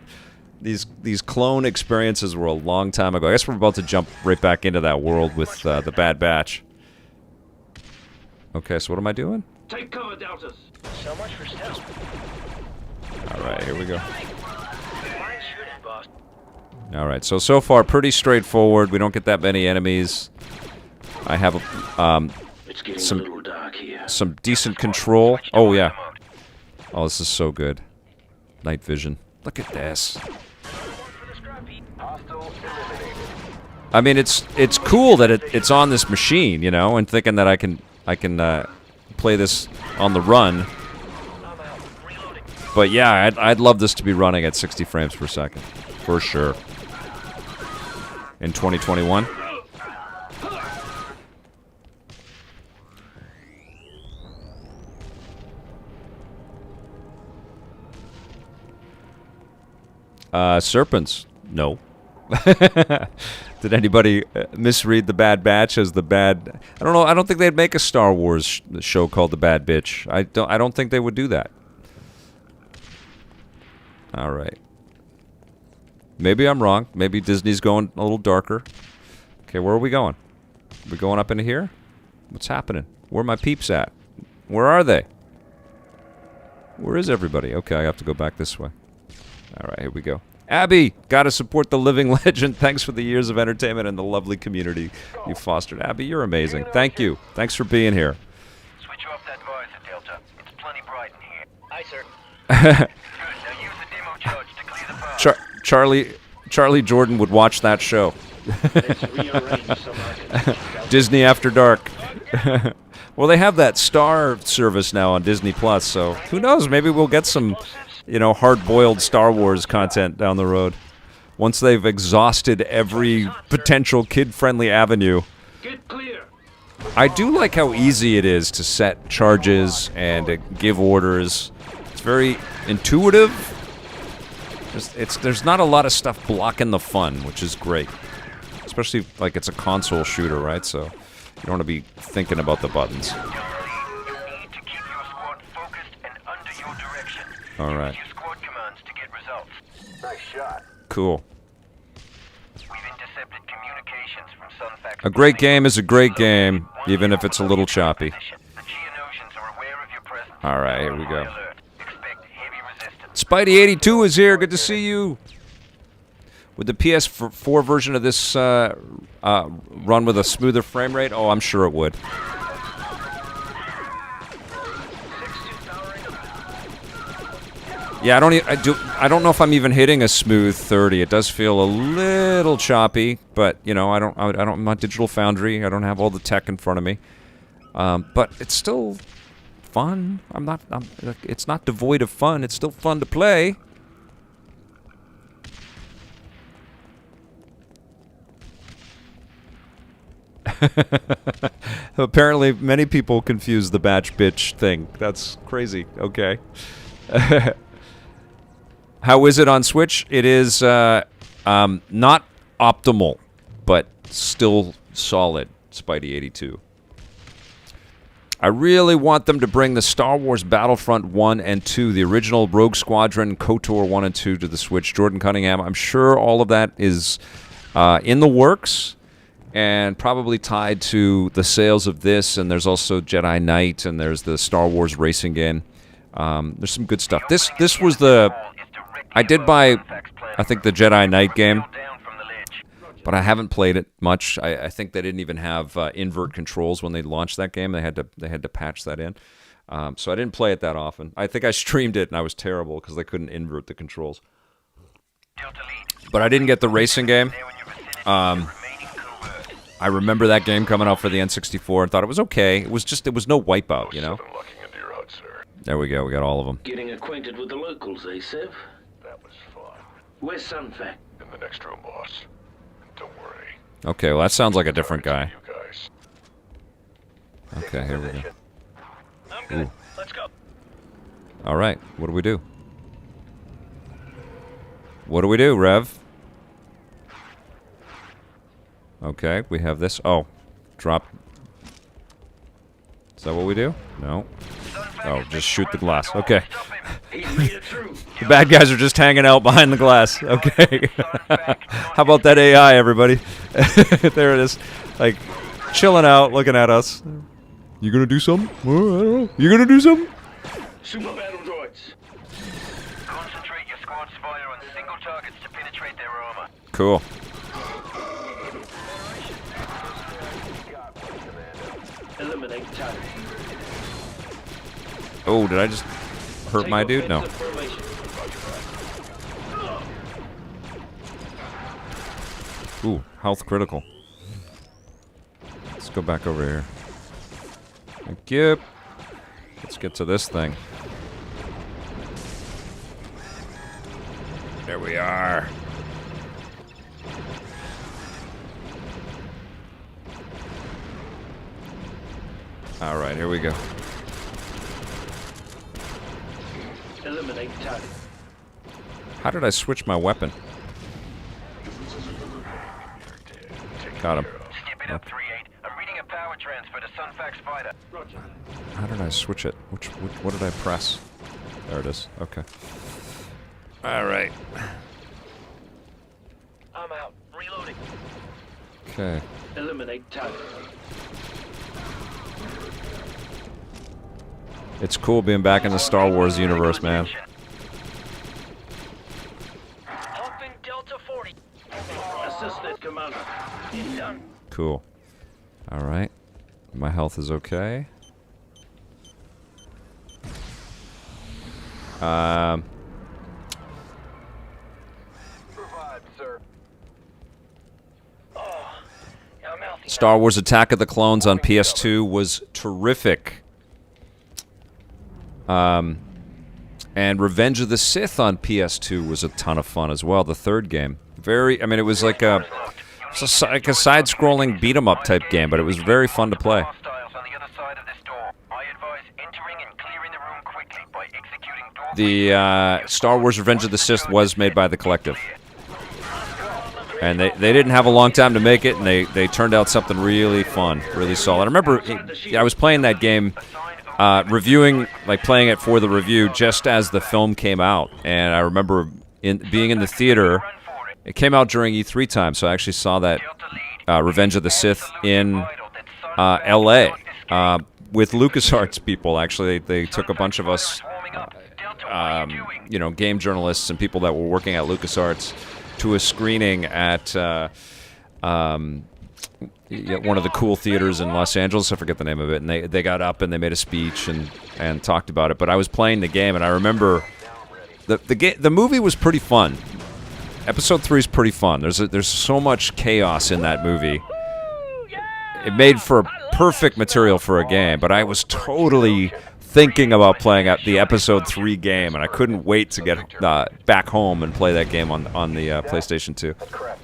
these clone experiences were a long time ago. I guess we're about to jump right back into that world with the Bad Batch. Okay, so what am I doing? Take cover, Deltas. So much for stealth. All right, here we go. Fine shooting, boss. All right, so far pretty straightforward. We don't get that many enemies. I have It's getting a little dark here. some decent control. Oh yeah. Oh, this is so good. Night vision. Look at this. I mean, it's cool that it's on this machine, you know, and thinking that I can play this on the run. But yeah, I'd love this to be running at 60 frames per second, for sure. In 2021. Serpents? No. Did anybody misread the Bad Batch as the bad? I don't know. I don't think they'd make a Star Wars show called The Bad Bitch. I don't think they would do that. All right. Maybe I'm wrong. Maybe Disney's going a little darker. Okay, where are we going? Are we going up into here? What's happening? Where are my peeps at? Where are they? Where is everybody? Okay, I have to go back this way. All right, here we go. Abby, gotta support the living legend. Thanks for the years of entertainment and the lovely community you fostered. Abby, you're amazing. Thank you. Thanks for being here. Switch off that visor, Delta. It's plenty bright in here. Aye, sir. Good. Now use the demo charge to clear the path. Charlie Jordan would watch that show. Let's rearrange some architecture. Disney After Dark. Well, they have that Star service now on Disney Plus, so who knows? Maybe we'll get some, you know, hard-boiled Star Wars content down the road. Once they've exhausted every potential kid-friendly avenue. Get clear. I do like how easy it is to set charges and give orders. It's very intuitive. There's not a lot of stuff blocking the fun, which is great. Especially like it's a console shooter, right? So you don't want to be thinking about the buttons. You need to keep your squad focused and under your direction. All right. Use squad commands to get results. Nice shot. Cool. We've intercepted communications from Sunfax. A great game is a great game, even if it's a little choppy. The Geonosians are aware of your presence. All right, here we go. Alert. Expect heavy resistance. Spidey82 is here. Good to see you. Would the PS4 version of this run with a smoother frame rate? Oh, I'm sure it would. Yeah, I don't know if I'm even hitting a smooth 30. It does feel a little choppy, but you know, I'm not Digital Foundry. I don't have all the tech in front of me. But it's still fun. It's not devoid of fun. It's still fun to play. Apparently, many people confuse the batch bitch thing. That's crazy. Okay. How is it on Switch? It is not optimal, but still solid. Spidey 82. I really want them to bring the Star Wars Battlefront 1 and 2, the original Rogue Squadron, KOTOR 1 and 2 to the Switch. Jordan Cunningham, I'm sure all of that is in the works and probably tied to the sales of this. And there's also Jedi Knight, and there's the Star Wars racing game. There's some good stuff. This was the... I did buy, I think, the Jedi Knight game, but I haven't played it much. I think they didn't even have invert controls when they launched that game. They had to patch that in, so I didn't play it that often. I think I streamed it and I was terrible because they couldn't invert the controls. But I didn't get the racing game. I remember that game coming out for the N64 and thought it was okay. It was no Wipeout, you know. There we go. We got all of them. Getting acquainted with the locals, eh, Sev? That was fun. Where's Sunfac? In the next room, boss. Don't worry. Okay, well that sounds like a different guy. You guys. Okay, here we go. I'm good. Let's go. All right, what do we do? What do we do, Rev? Okay, we have this. Oh, drop. Is that what we do? No. Oh, just shoot the glass. Okay. The bad guys are just hanging out behind the glass. Okay. How about that AI, everybody? There it is. Like, chilling out, looking at us. You gonna do something? Oh, I don't know. You gonna do something? Super battle droids. Concentrate your squad's fire on single targets to penetrate their armor. Cool. Eliminate target. Oh, did I just hurt my dude? No. Ooh, health critical. Let's go back over here. Thank you. Let's get to this thing. There we are. All right, here we go. Eliminate target. How did I switch my weapon? Got him. Skip it up 3-8. I'm reading a power transfer to Sunfax fighter. Roger. How did I switch it? What did I press? There it is. Okay. All right. I'm out. Reloading. Okay. Eliminate target. It's cool being back in the Star Wars universe, man. Hopping Delta 40. Assisted Commando. Done. Cool. All right. My health is okay. Provide, sir. I'm healthy. Star Wars Attack of the Clones on PS2 was terrific. And Revenge of the Sith on PS2 was a ton of fun as well. The third game, it was like a side-scrolling beat-em-up type game, but it was very fun to play. Hostiles on the other side of this door. I advise entering and clearing the room quickly by executing door. The Star Wars Revenge of the Sith was made by the Collective, and they didn't have a long time to make it, and they turned out something really fun, really solid. I remember I was playing that game. Playing it for the review just as the film came out, and I remember being in the theater. It came out during E3 time, so I actually saw that Revenge of the Sith in L.A. With LucasArts people. Actually, they took a bunch of us, game journalists and people that were working at LucasArts, to a screening at one of the cool theaters in Los Angeles. I forget the name of it. And they got up and they made a speech and talked about it. But I was playing the game, and I remember the movie was pretty fun. Episode 3 is pretty fun. There's so much chaos in that movie. It made for perfect material for a game, but I was totally thinking about playing the Episode 3 game, and I couldn't wait to get back home and play that game on the PlayStation 2. Confirmed.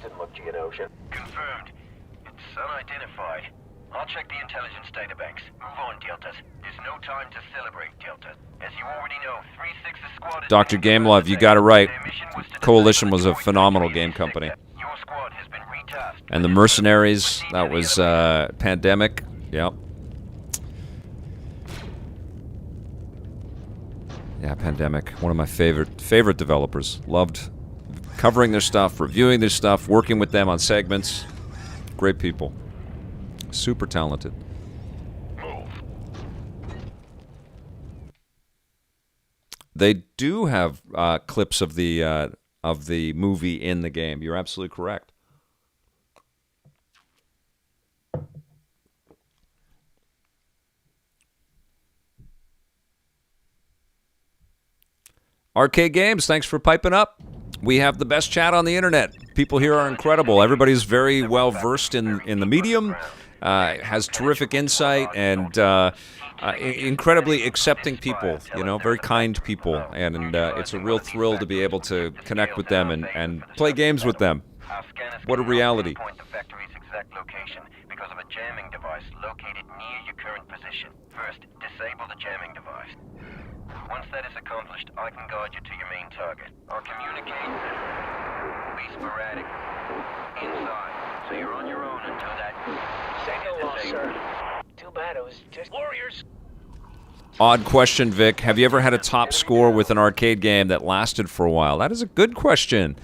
It's unidentified. I'll check the intelligence databanks. Move on, Deltas. There's no time to celebrate, Delta. As you already know, 3-6 squad... Dr. Gamelove, you got it right. Coalition was a phenomenal game company. Your squad has been retasked. And the Mercenaries, that was Pandemic. Yep. Yeah, Pandemic. One of my favorite developers. Loved covering their stuff, reviewing their stuff, working with them on segments. Great people. Super talented. They do have clips of the movie in the game. You're absolutely correct. Arcade Games, thanks for piping up. We have the best chat on the internet. People here are incredible. Everybody's very well versed in the medium, has terrific insight, and incredibly accepting people. You know, very kind people, and it's a real thrill to be able to connect with them and play games with them. What a reality. Point the factory's exact location because of a jamming device located near your current position. First, disable the jamming device. Once that is accomplished, I can guide you to your main target. Our communicate will be sporadic. Inside. So you're on your own until that second is sir. Too bad it was just Warriors. Odd question, Vic. Have you ever had a top score with an arcade game that lasted for a while? That is a good question.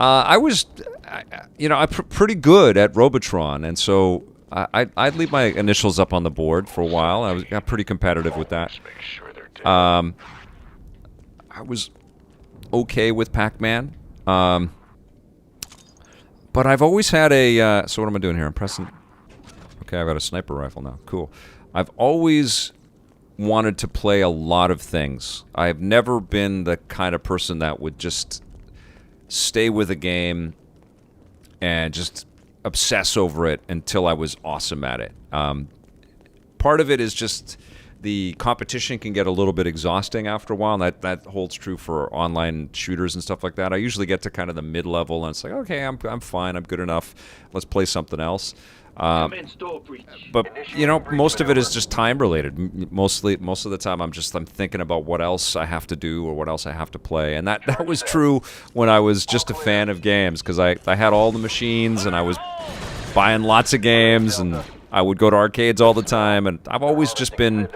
I was, I'm pretty good at Robotron, and so I'd leave my initials up on the board for a while. I got pretty competitive with that. I was okay with Pac-Man, but I've always had a. So what am I doing here? I'm pressing. Okay, I've got a sniper rifle now. Cool. I've always wanted to play a lot of things. I've never been the kind of person that would just stay with a game and just obsess over it until I was awesome at it. Part of it is just the competition can get a little bit exhausting after a while, and that holds true for online shooters and stuff like that. I usually get to kind of the mid-level, and it's like, okay, I'm fine, I'm good enough. Let's play something else. But most of it is just time related. Most of the time, I'm thinking about what else I have to do or what else I have to play, and that was true when I was just a fan of games, because I had all the machines and I was buying lots of games, and I would go to arcades all the time, and I've always just been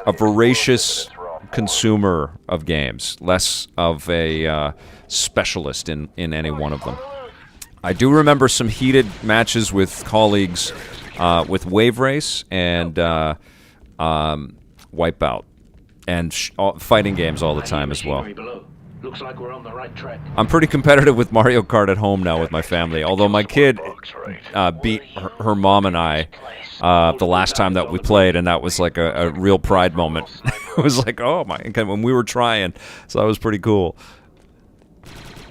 a voracious consumer of games, less of a specialist in any one of them. I do remember some heated matches with colleagues with Wave Race and Wipeout, and fighting games all the time as well. Looks like we're on the right track. I'm pretty competitive with Mario Kart at home now with my family, although my kid beat her mom and I the last time that we played, and that was like a real pride moment. It was like, oh my, when we were trying, so that was pretty cool.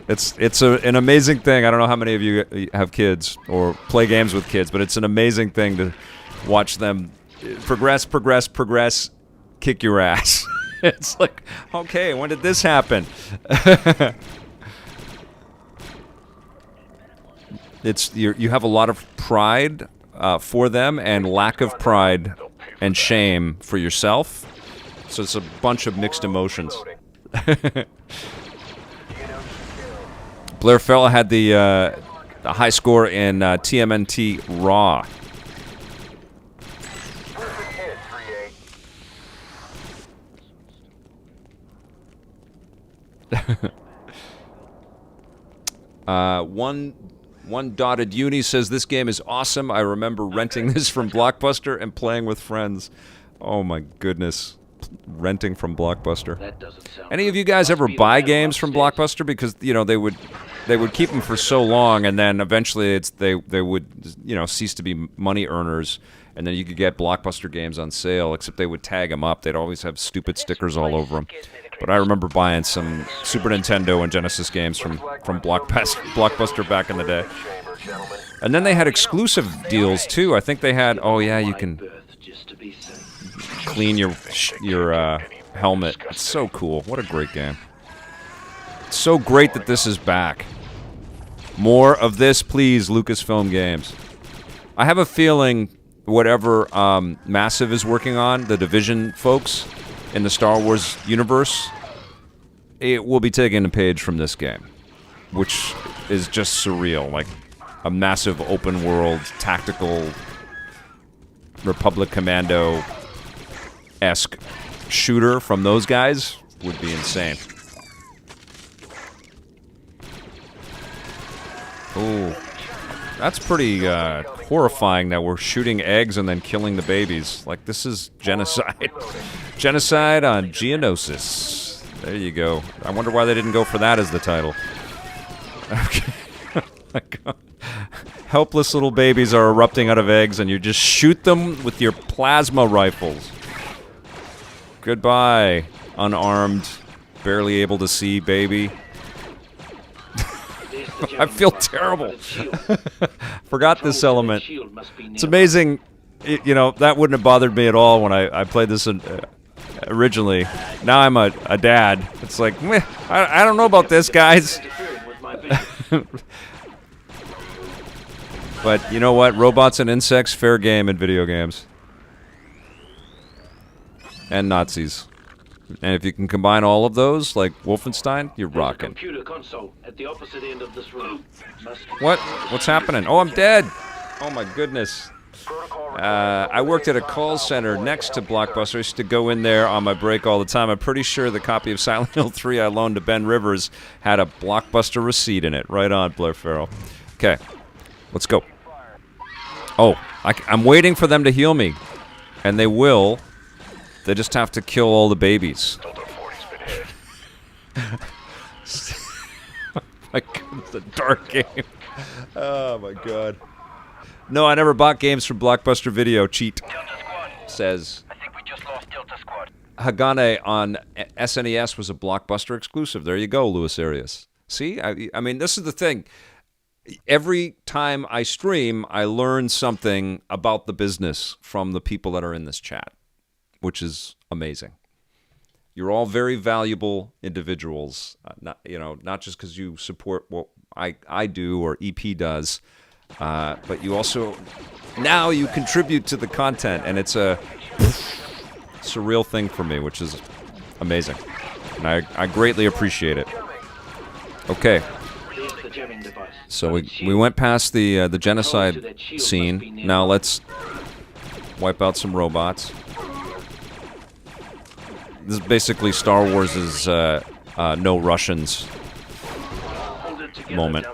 It's an amazing thing. I don't know how many of you have kids or play games with kids, but it's an amazing thing to watch them progress, kick your ass. It's like, okay, when did this happen? You have a lot of pride for them and lack of pride and shame for yourself. So it's a bunch of mixed emotions. Blair Fella had the high score in TMNT Raw. One dotted uni says this game is awesome. I remember renting this from Blockbuster and playing with friends. Oh my goodness, renting from Blockbuster. That doesn't sound Any of you guys ever buy games from Blockbuster? Because they would they would keep them for so long, and then eventually they would cease to be money earners, and then you could get Blockbuster games on sale. Except they would tag them up. They'd always have stupid stickers all over them. But I remember buying some Super Nintendo and Genesis games from Blockbuster back in the day. And then they had exclusive deals too. I think they had. Oh yeah, you can clean your helmet. It's so cool. What a great game. It's so great that this is back. More of this, please, Lucasfilm Games. I have a feeling whatever Massive is working on, the Division folks in the Star Wars universe, it will be taking a page from this game, which is just surreal. Like a massive open world, tactical Republic Commando-esque shooter from those guys would be insane. Oh, that's pretty horrifying that we're shooting eggs and then killing the babies. Like, this is genocide. Genocide on Geonosis. There you go. I wonder why they didn't go for that as the title. Okay. Oh my God. Helpless little babies are erupting out of eggs, and you just shoot them with your plasma rifles. Goodbye, unarmed, barely able to see baby. I feel terrible. Forgot this element. It's amazing. That wouldn't have bothered me at all when I played this originally. Now I'm a dad. It's like, meh, I don't know about this, guys. But you know what? Robots and insects, fair game in video games. And Nazis. And if you can combine all of those, like Wolfenstein, you're rocking. Computer console at the opposite end of this room. What? What's happening? Oh, I'm dead! Oh my goodness. I worked at a call center next to Blockbuster. I used to go in there on my break all the time. I'm pretty sure the copy of Silent Hill 3 I loaned to Ben Rivers had a Blockbuster receipt in it. Right on, Blair Farrell. Okay, let's go. Oh, I'm waiting for them to heal me. And they will. They just have to kill all the babies. Oh my God, it's a dark game. Oh my God. No, I never bought games from Blockbuster Video. Cheat. Says. I think we just lost Delta Squad. Hagane on SNES was a Blockbuster exclusive. There you go, Louis Arias. See? I mean, this is the thing. Every time I stream, I learn something about the business from the people that are in this chat, which is amazing. You're all very valuable individuals, not just because you support what I do or EP does, but you also, now you contribute to the content, and it's a surreal thing for me, which is amazing. And I greatly appreciate it. Okay. So we went past the genocide scene. Now let's wipe out some robots. This is basically Star Wars' no Russians moment.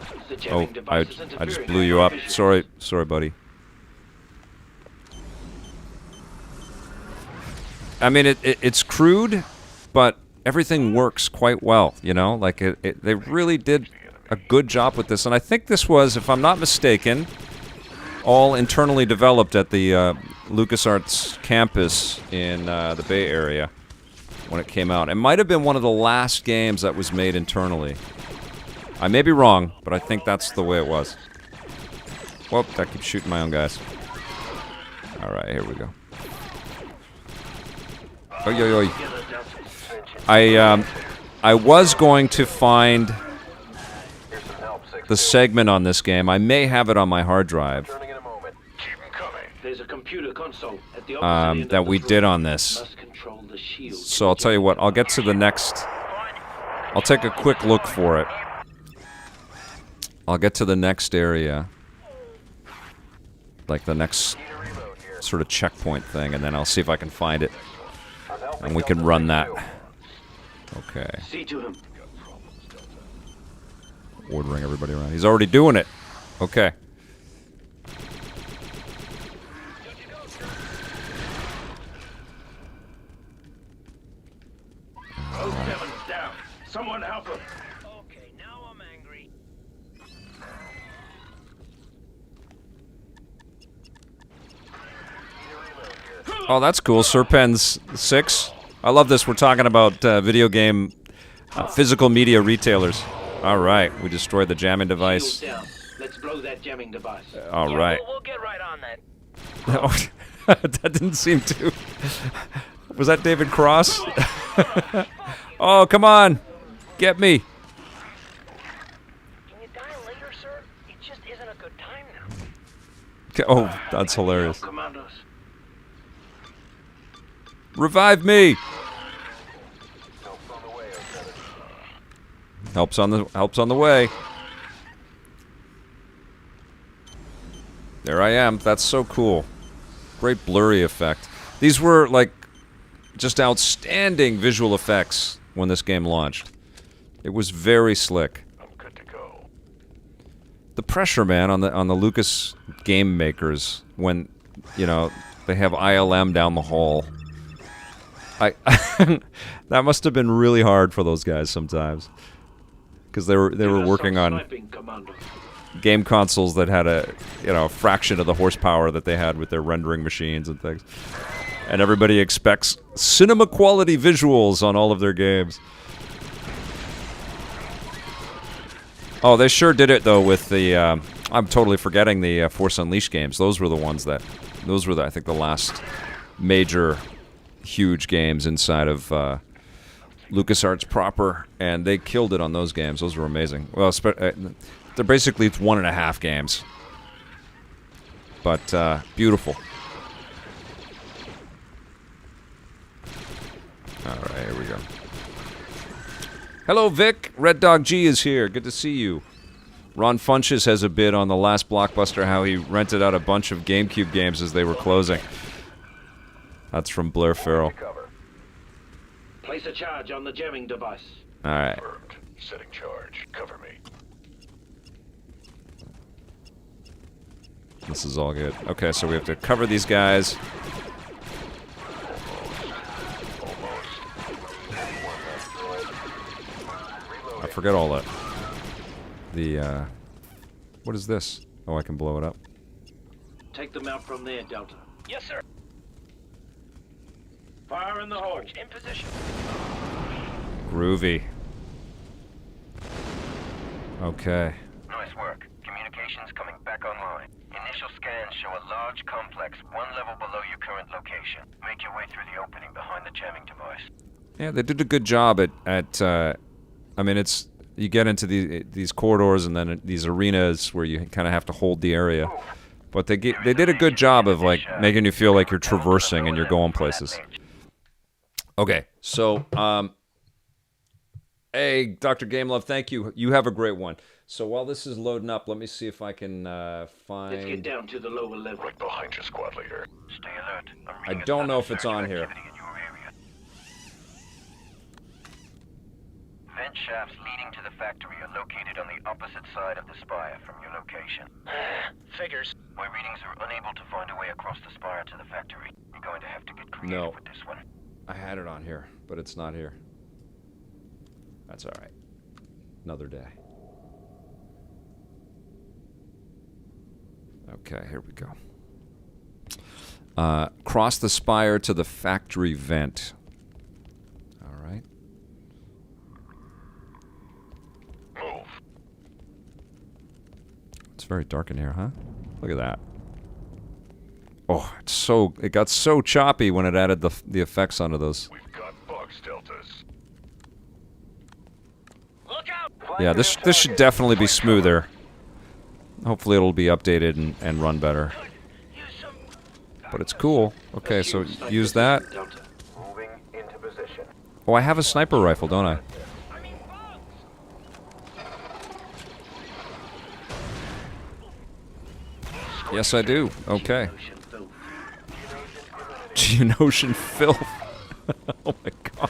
Oh, I just blew you up. Sorry, buddy. I mean, it's crude, but everything works quite well, Like, they really did a good job with this. And I think this was, if I'm not mistaken, all internally developed at the LucasArts campus in the Bay Area when it came out. It might have been one of the last games that was made internally. I may be wrong, but I think that's the way it was. Whoop, I keep shooting my own guys. Alright, here we go. Oy, oy, oy. I was going to find the segment on this game. I may have it on my hard drive. There's a computer console at the opposite end that of we this did room. on this. Must control the shield. So I'll tell you what, I'll get to the next... I'll take a quick look for it. I'll get to the next area. Like the next sort of checkpoint thing, and then I'll see if I can find it. And we can run that. Okay. See to him. Ordering everybody around. He's already doing it. Okay. Oh, Devin's down. Someone help him. Okay, now I'm angry. Oh, that's cool. Serpens 6. I love this. We're talking about video game physical media retailers. All right, we destroyed the jamming device. Shield down. Let's blow that jamming device. All right. We'll get right on that. That didn't seem to. Was that David Cross? Oh, come on. Get me. Can you dial later, sir? It just isn't a good time now. Okay, oh, that's hilarious. Commandos. Revive me. Help's on the way. There I am. That's so cool. Great blurry effect. These were like just outstanding visual effects when this game launched. It was very slick. I'm good to go. The pressure, man, on the Lucas game makers when, you know, they have ILM down the hall. That must have been really hard for those guys sometimes, because they were working on game consoles that had a fraction of the horsepower that they had with their rendering machines and things, and everybody expects cinema quality visuals on all of their games. Oh, they sure did it though with the. I'm totally forgetting the Force Unleashed games. Those were the ones that. Those were I think the last major. Huge games inside of LucasArts proper, and they killed it on those games. Those were amazing. Well, they're basically 1.5 games, but beautiful. All right, here we go. Hello, Vic. Red Dog G is here. Good to see you. Ron Funches has a bid on the last Blockbuster, how he rented out a bunch of GameCube games as they were closing. That's from Blair Farrell. Place a charge on the jamming device. All right. Setting charge. Cover me. This is all good. Okay, so we have to cover these guys. I forget all that. The, what is this? Oh, I can blow it up. Take them out from there, Delta. Yes, sir. Fire in the hole. In position. Groovy. Okay. Nice work. Communications coming back online. Initial scans show a large complex one level below your current location. Make your way through the opening behind the jamming device. Yeah, they did a good job at I mean, it's you get into these corridors and then these arenas where you kind of have to hold the area. But they did a good job of like making you feel like you're traversing and you're going places. Okay, so hey, Dr. Gamelove, thank you. You have a great one. So while this is loading up, let me see if I can find. Let's get down to the lower level. Right behind you, squad leader. Stay alert. I don't know if it's on here. Vent shafts leading to the factory are located on the opposite side of the spire from your location. Figures. My readings are unable to find a way across the spire to the factory. You're going to have to get creative No. with this one. I had it on here, but it's not here. That's all right. Another day. Okay, here we go. Cross the spire to the factory vent. All right. Move. It's very dark in here, huh? Look at that. Oh, it got so choppy when it added the effects onto those. We've got bugs, Deltas. Look out! Yeah, this should definitely be smoother. Hopefully it'll be updated and run better. But it's cool. Okay, so use that. Moving into position. Oh, I have a sniper rifle, don't I? Yes, I do. Okay. Geonosian filth. Oh my god.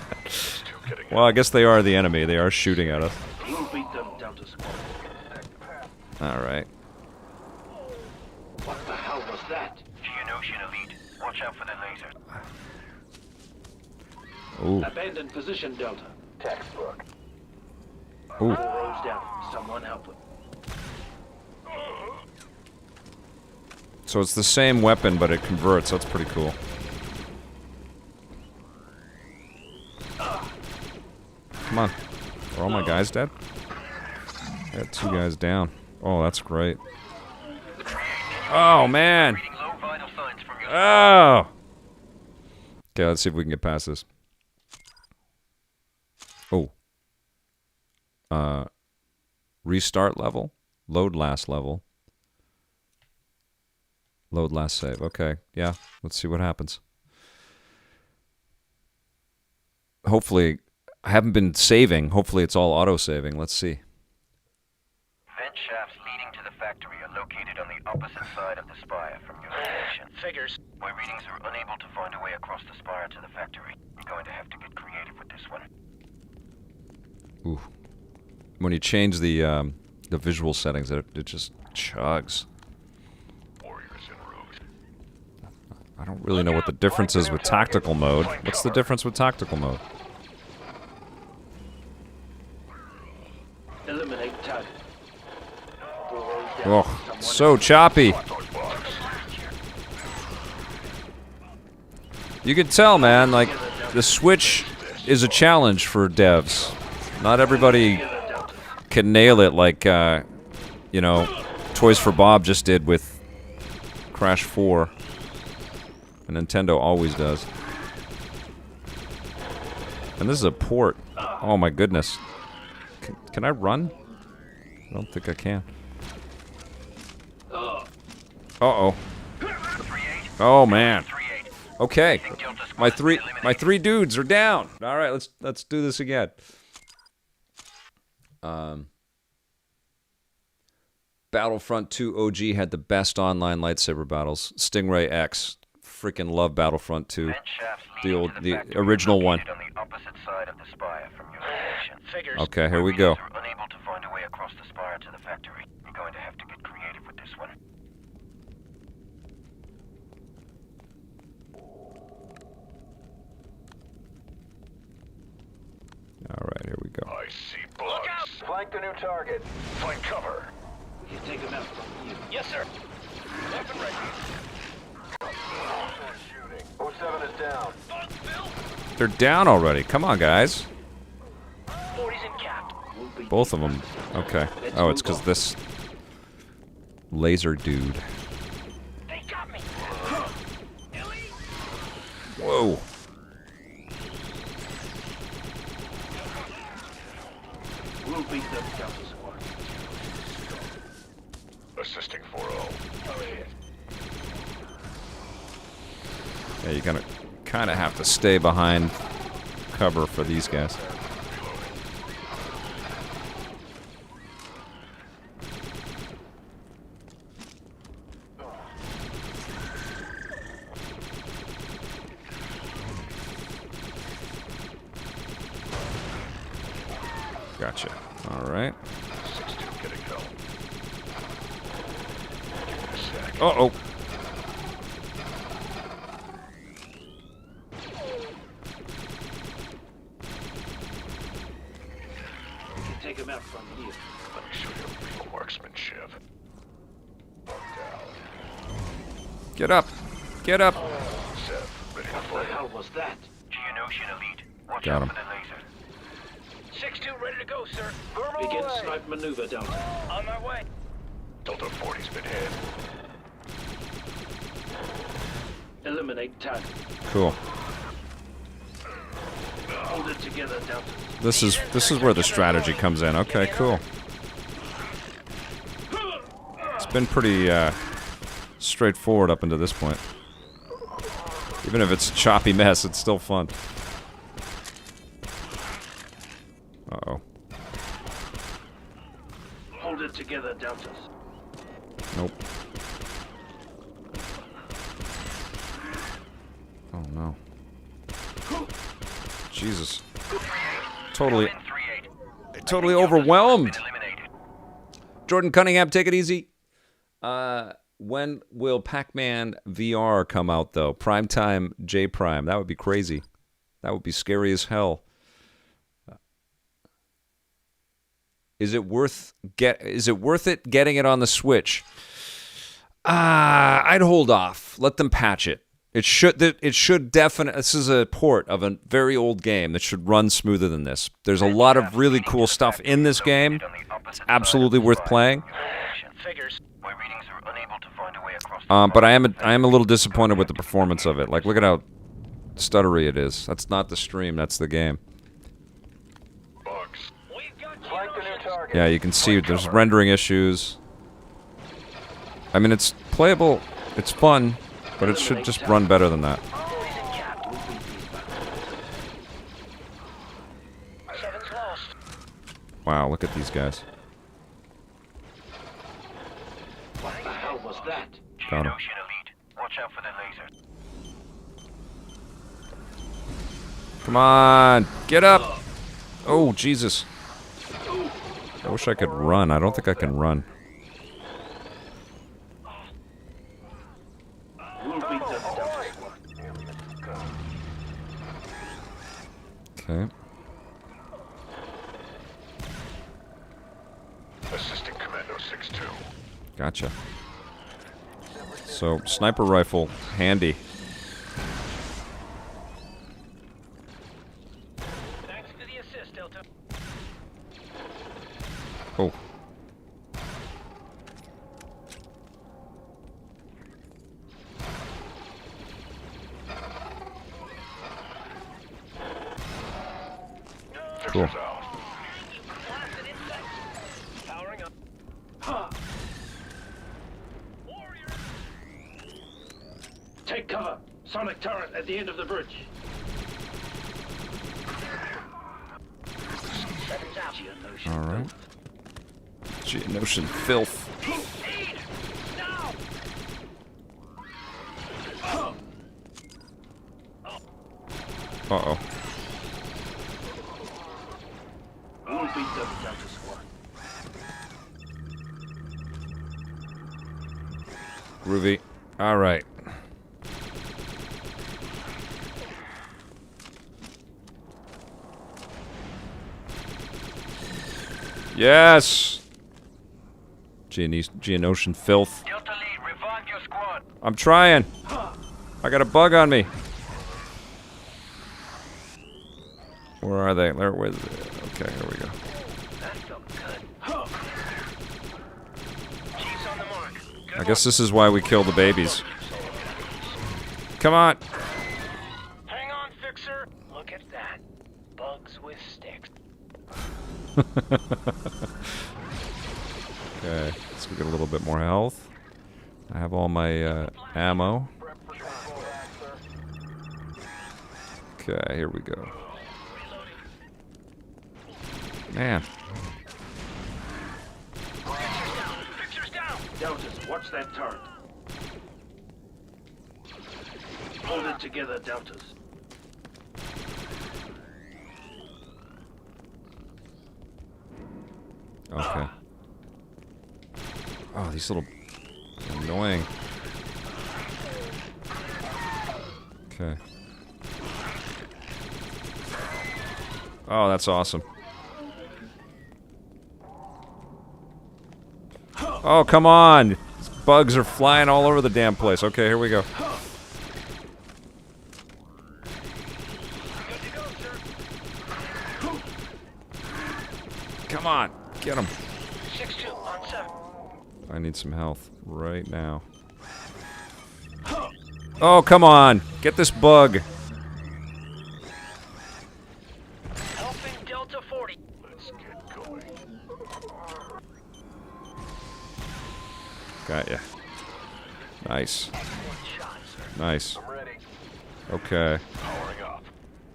Well, I guess they are the enemy. They are shooting at us. We'll beat them, Delta Squad. Alright. What the hell was that? Geonosian elite. Watch out for the laser. Ooh. Abandon position, Delta. Textbook. Ooh. 4 rows down. Someone help him. So it's the same weapon, but it converts. That's pretty cool. Come on. Are all my guys dead? I got 2 guys down. Oh, that's great. Oh, man. Oh. Okay, let's see if we can get past this. Oh. Restart level. Load last level. Load last save. Okay, yeah. Let's see what happens. Hopefully, I haven't been saving. Hopefully it's all auto-saving. Let's see. Vent shafts leading to the factory are located on the opposite side of the spire from your location. Figures. My readings are unable to find a way across the spire to the factory. You're going to have to get creative with this one. Ooh. When you change the visual settings, it just chugs. I don't really know what the difference is with tactical mode. What's the difference with tactical mode? Eliminate target. Oh, so choppy. You can tell, man, like, the Switch is a challenge for devs. Not everybody can nail it like, you know, Toys for Bob just did with Crash 4. And Nintendo always does. And this is a port. Oh my goodness. Can I run? I don't think I can. Uh-oh. Oh man. Okay. My three dudes are down. All right, let's do this again. Battlefront 2 OG had the best online lightsaber battles. Stingray X. Freaking love Battlefront 2. The original one. Okay, here we go. Unable to find a way across the spire to the factory. You're going to have to get creative with this one. All right, here we go. I see bugs. Flank the new target. Find cover. You take him out from here. Yes, sir. Weapon ready. 07 is down. They're down already. Come on, guys. 40's in capped. Both of them. Okay. Oh, it's because this laser dude. They got me. Whoa. We'll beat them down to squad. Assisting 4-0. Yeah, you're gonna kind of have to stay behind cover for these guys. Gotcha. All right. 6-2 getting help. Uh-oh. Take him out from here. Let me show you real marksmanship. Get up. Get up. Seth, ready to What the play. hell was that? Geonosian Elite. Watch Got out him. for the laser. 6-2 ready to go, sir. Begin snipe maneuver, Delta. On my way. Delta 40's been hit. Eliminate target. Cool. Hold it together, Delta. This is where the strategy comes in. Okay, cool. It's been pretty straightforward up until this point. Even if it's a choppy mess, it's still fun. Uh-oh. Hold it together, Deltas. Nope. Oh no. Jesus. Totally overwhelmed. Jordan Cunningham, take it easy. When will Pac-Man VR come out, though? Primetime J Prime. That would be crazy. That would be scary as hell. Is it worth it getting it on the Switch? I'd hold off. Let them patch it. It should definitely. This is a port of a very old game that should run smoother than this. There's a lot of really cool stuff in this game. It's absolutely worth playing. Figures. My readings are unable to find a way across the But I am a little disappointed with the performance of it. Like, look at how stuttery it is. That's not the stream. That's the game. Flank the new target. Yeah, you can see there's rendering issues. I mean, it's playable. It's fun. But it should just run better than that. Seven's lost. Wow, look at these guys. What the hell was that? Got him. Ocean Elite. Watch out for the laser. Come on, get up! Oh, Jesus. I wish I could run. I don't think I can run. We'll beat them, Delta Squad. Okay. Assistant Commando 6-2. Gotcha. So, sniper rifle, handy. Thanks for the assist, Delta. Oh. Cool. Blasted insects. Powering up. Warrior. Take cover. Sonic turret at the end of the bridge. Seven's out. Alright. Geonosian filth. Aid! Now! Uh-oh. We'll beat them, Delta Squad. Groovy. Alright. Yes! Geonosian filth. Delta Lead, revive your squad. I'm trying. I got a bug on me. Where are they? They're with. Okay, here we go. That felt good. Chief's on the mark. Good I guess this is why we kill the babies. Come on. Hang on, Fixer. Look at that. Bugs with sticks. Okay, let's get a little bit more health. I have all my ammo. Okay, here we go. Man. Fixer's down. Deltas, watch that turret. Hold it together, Deltas. Okay. Oh, these little annoying. Okay. Oh, that's awesome. Oh, come on! These bugs are flying all over the damn place. Okay, here we go. Come on, get him. 6-2 on 7. I need some health right now. Oh, come on! Get this bug. Helping Delta 40. Let's get going. Got ya. Nice. One shot, sir. Nice. I'm ready. Okay. Powering up.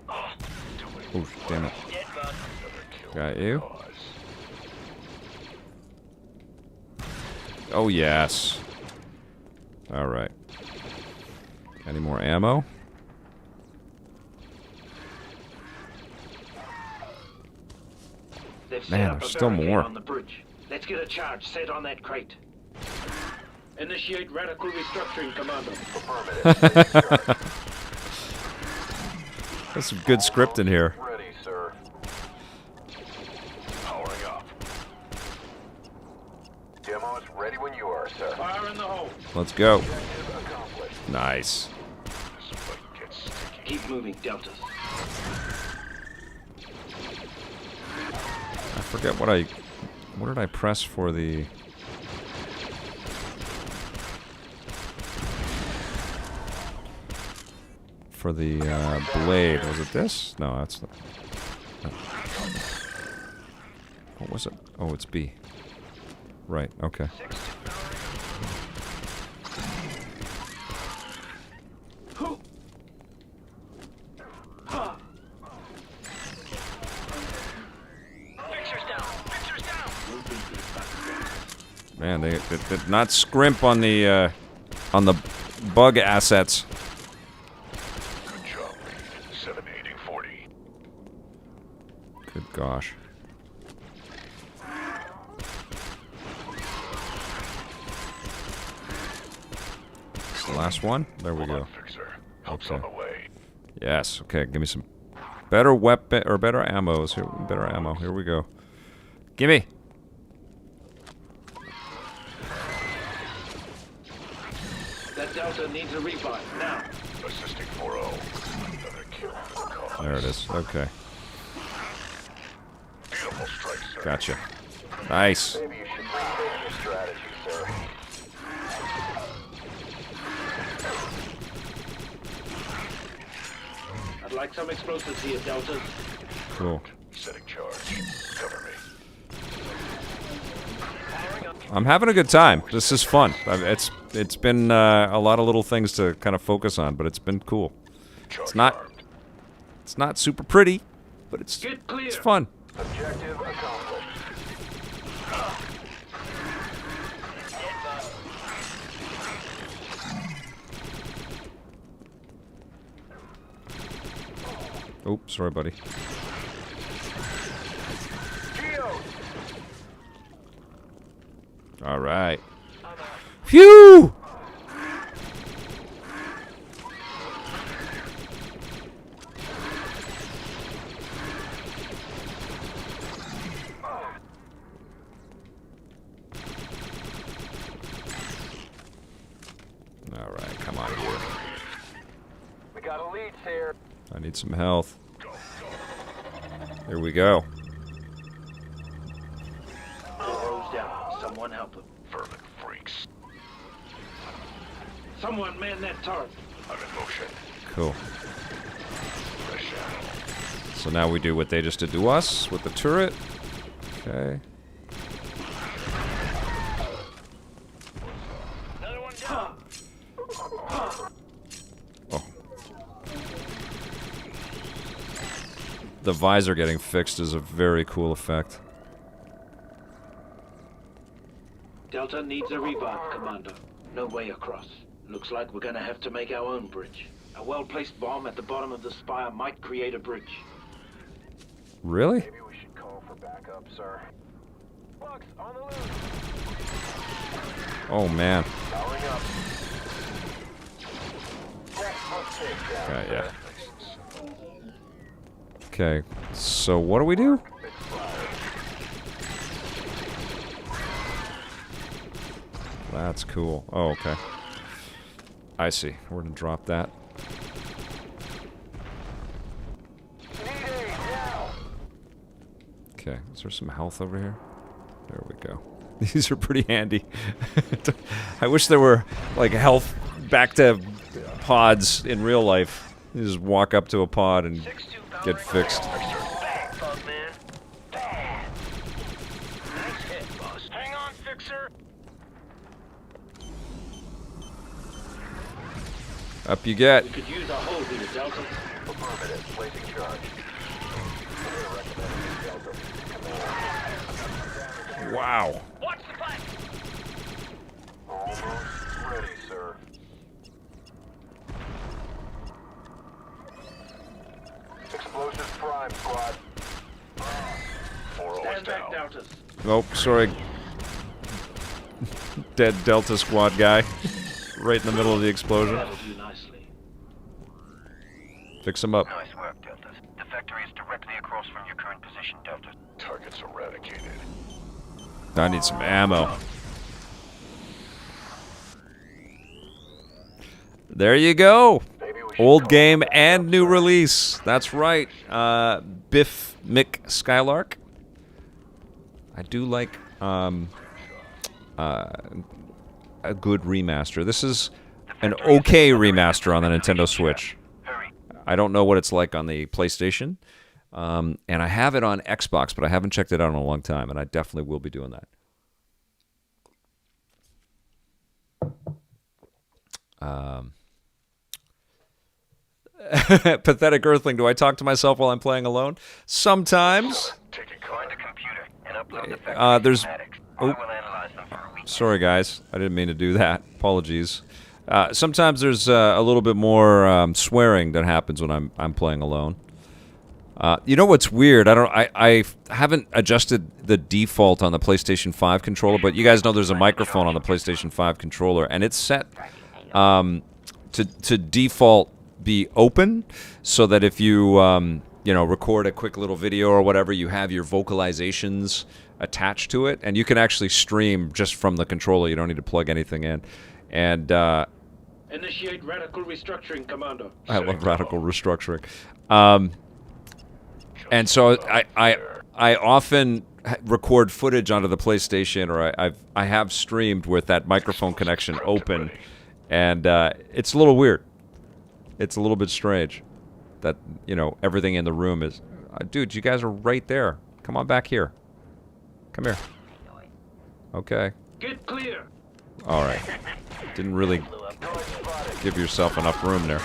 Oh, damn it. Dead bug. Got you. Oh, yes. Alright. Any more ammo? They've set Man, up there's a still barricade more. on the bridge. Let's get a charge set on that crate. Initiate radical restructuring, Commando. There's some good script in here. Ready, sir. Powering up. Demo is ready when you are, sir. Fire in the hole. Let's go. Objective accomplished. Nice. Keep moving, Deltas. I forget what did I press for the... For the blade. Was it this? No, that's the... What was it? Oh, it's B. Right, okay. Man, they did not scrimp on the bug assets. Good job, Lee. 780-40. Good gosh. It's the last one? There we go. Fixer. Help's on the way. Yes, okay, give me some better weapon, or better ammos. Here, better ammo. Here we go. Gimme! That Delta needs a revive, now. Assisting 4-0. Another kill for the cause. There it is, okay. Beautiful strike, sir. Gotcha. Nice. Maybe you should rethink your strategy, sir. I'd like some explosives here, Delta. Cool. Setting charge. Cover me. I'm having a good time. This is fun. It's been a lot of little things to kind of focus on, but it's been cool. Charge not- armed. It's not super pretty, but it's Get clear. fun. Objective accomplished. Oops, sorry, buddy. All right. Phew! All right, come on here. We got a lead here. I need some health. Here we go. Arrows down. Someone help him. Vermin freaks. Someone man that turret. I'm in motion. Cool. Fresh ammo. So now we do what they just did to us with the turret. Okay. Another one down. Oh. The visor getting fixed is a very cool effect. Delta needs a revive, Commando. No way across. Looks like we're gonna have to make our own bridge. A well-placed bomb at the bottom of the spire might create a bridge. Really? Maybe we should call for backup, sir. Bucks, on the loose. Oh man. Powering up. Textbook takedown, Okay, yeah. sir. Okay. So what do we do? That's cool. Oh, okay. I see. We're gonna drop that. Okay. Is there some health over here? There we go. These are pretty handy. I wish there were, like, health back to pods in real life. You just walk up to a pod and get fixed. Bang, Pac-Man. Bang. Nice hit, boss. Hang on, Fixer. Up you get. We could use a hold here, Delta. Affirmative. Placing charge. Wow. Watch the flank. Almost ready, sir. Explosives prime, squad. 4-0 is Stand back, down. Deltas. Oh, sorry. Dead Delta Squad guy. Right in the middle of the explosion. That'll do nicely. Fix him up. Nice work, Delta. The factory is directly across from your current position, Delta. Targets eradicated. I need some ammo. There you go. Maybe we Old game and new release. That's right. Biff McSkylark. I do like a good remaster. This is an okay remaster on the Nintendo Switch. I don't know what it's like on the PlayStation. And I have it on Xbox, but I haven't checked it out in a long time, and I definitely will be doing that. Pathetic Earthling, do I talk to myself while I'm playing alone? Sometimes. Find a computer and upload the factory There's... schematics. I Oh, will analyze them for a week. sorry, guys. I didn't mean to do that. Apologies. Sometimes there's a little bit more swearing that happens when I'm playing alone. You know what's weird? I haven't adjusted the default on the PlayStation 5 controller, but you guys know there's a microphone on the PlayStation 5 controller, and it's set to default be open, so that if you record a quick little video or whatever, you have your vocalizations attached to it, and you can actually stream just from the controller. You don't need to plug anything in. And Initiate radical restructuring, Commando. I love radical restructuring. And so I often record footage onto the PlayStation, or I have streamed with that microphone connection open, and it's a little weird. It's a little bit strange that, everything in the room is... dude, you guys are right there. Come on back here. Come here. Okay. Get clear. All right. Didn't really give yourself enough room there.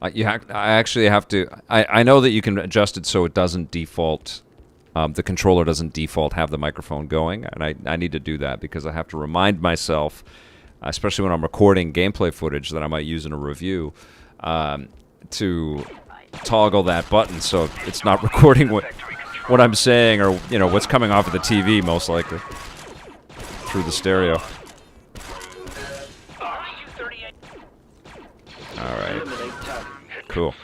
I actually have to... I know that you can adjust it so it doesn't default... the controller doesn't default have the microphone going, and I need to do that because I have to remind myself, especially when I'm recording gameplay footage that I might use in a review, to toggle that button so it's not recording what I'm saying, or what's coming off of the TV, most likely through the stereo. All right, cool.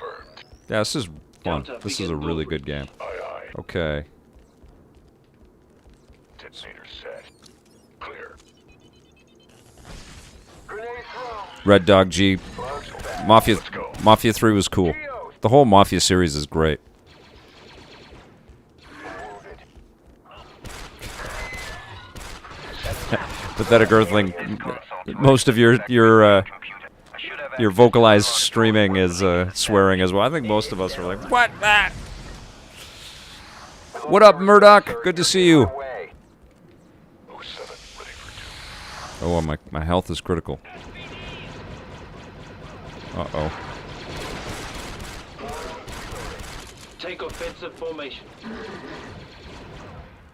Yeah, this is fun. This is a really good game. Okay. Detonator set. Clear. Red Dog G. Mafia 3 was cool. The whole Mafia series is great. Pathetic Earthling. Most of your vocalized streaming is swearing as well. I think most of us are like, what that? What up, Murdoch? Good to see you. Oh, my health is critical. Uh-oh. Take offensive formation.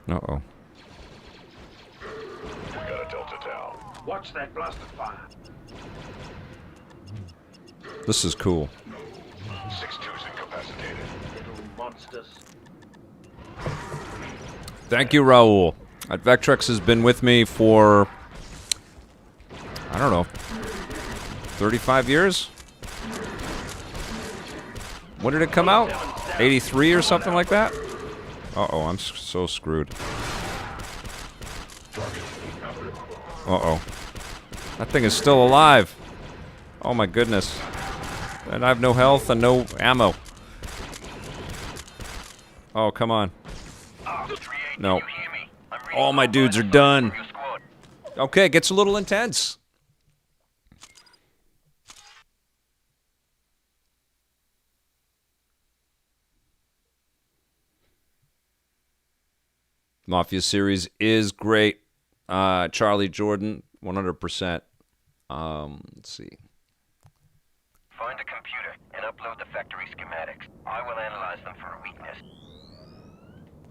Uh-oh. We got a Delta down. Watch that blaster fire. This is cool. 6-2's incapacitated. Little monsters. Thank you, Raul. Vectrex has been with me for, I don't know, 35 years? When did it come out? 83 or something like that? Uh-oh, I'm so screwed. Uh-oh. That thing is still alive. Oh my goodness. And I have no health and no ammo. Oh, come on. No. All my dudes are done. Okay, it gets a little intense. Mafia series is great. Charlie Jordan, 100%. Let's see. Find a computer and upload the factory schematics. I will analyze them for a weakness.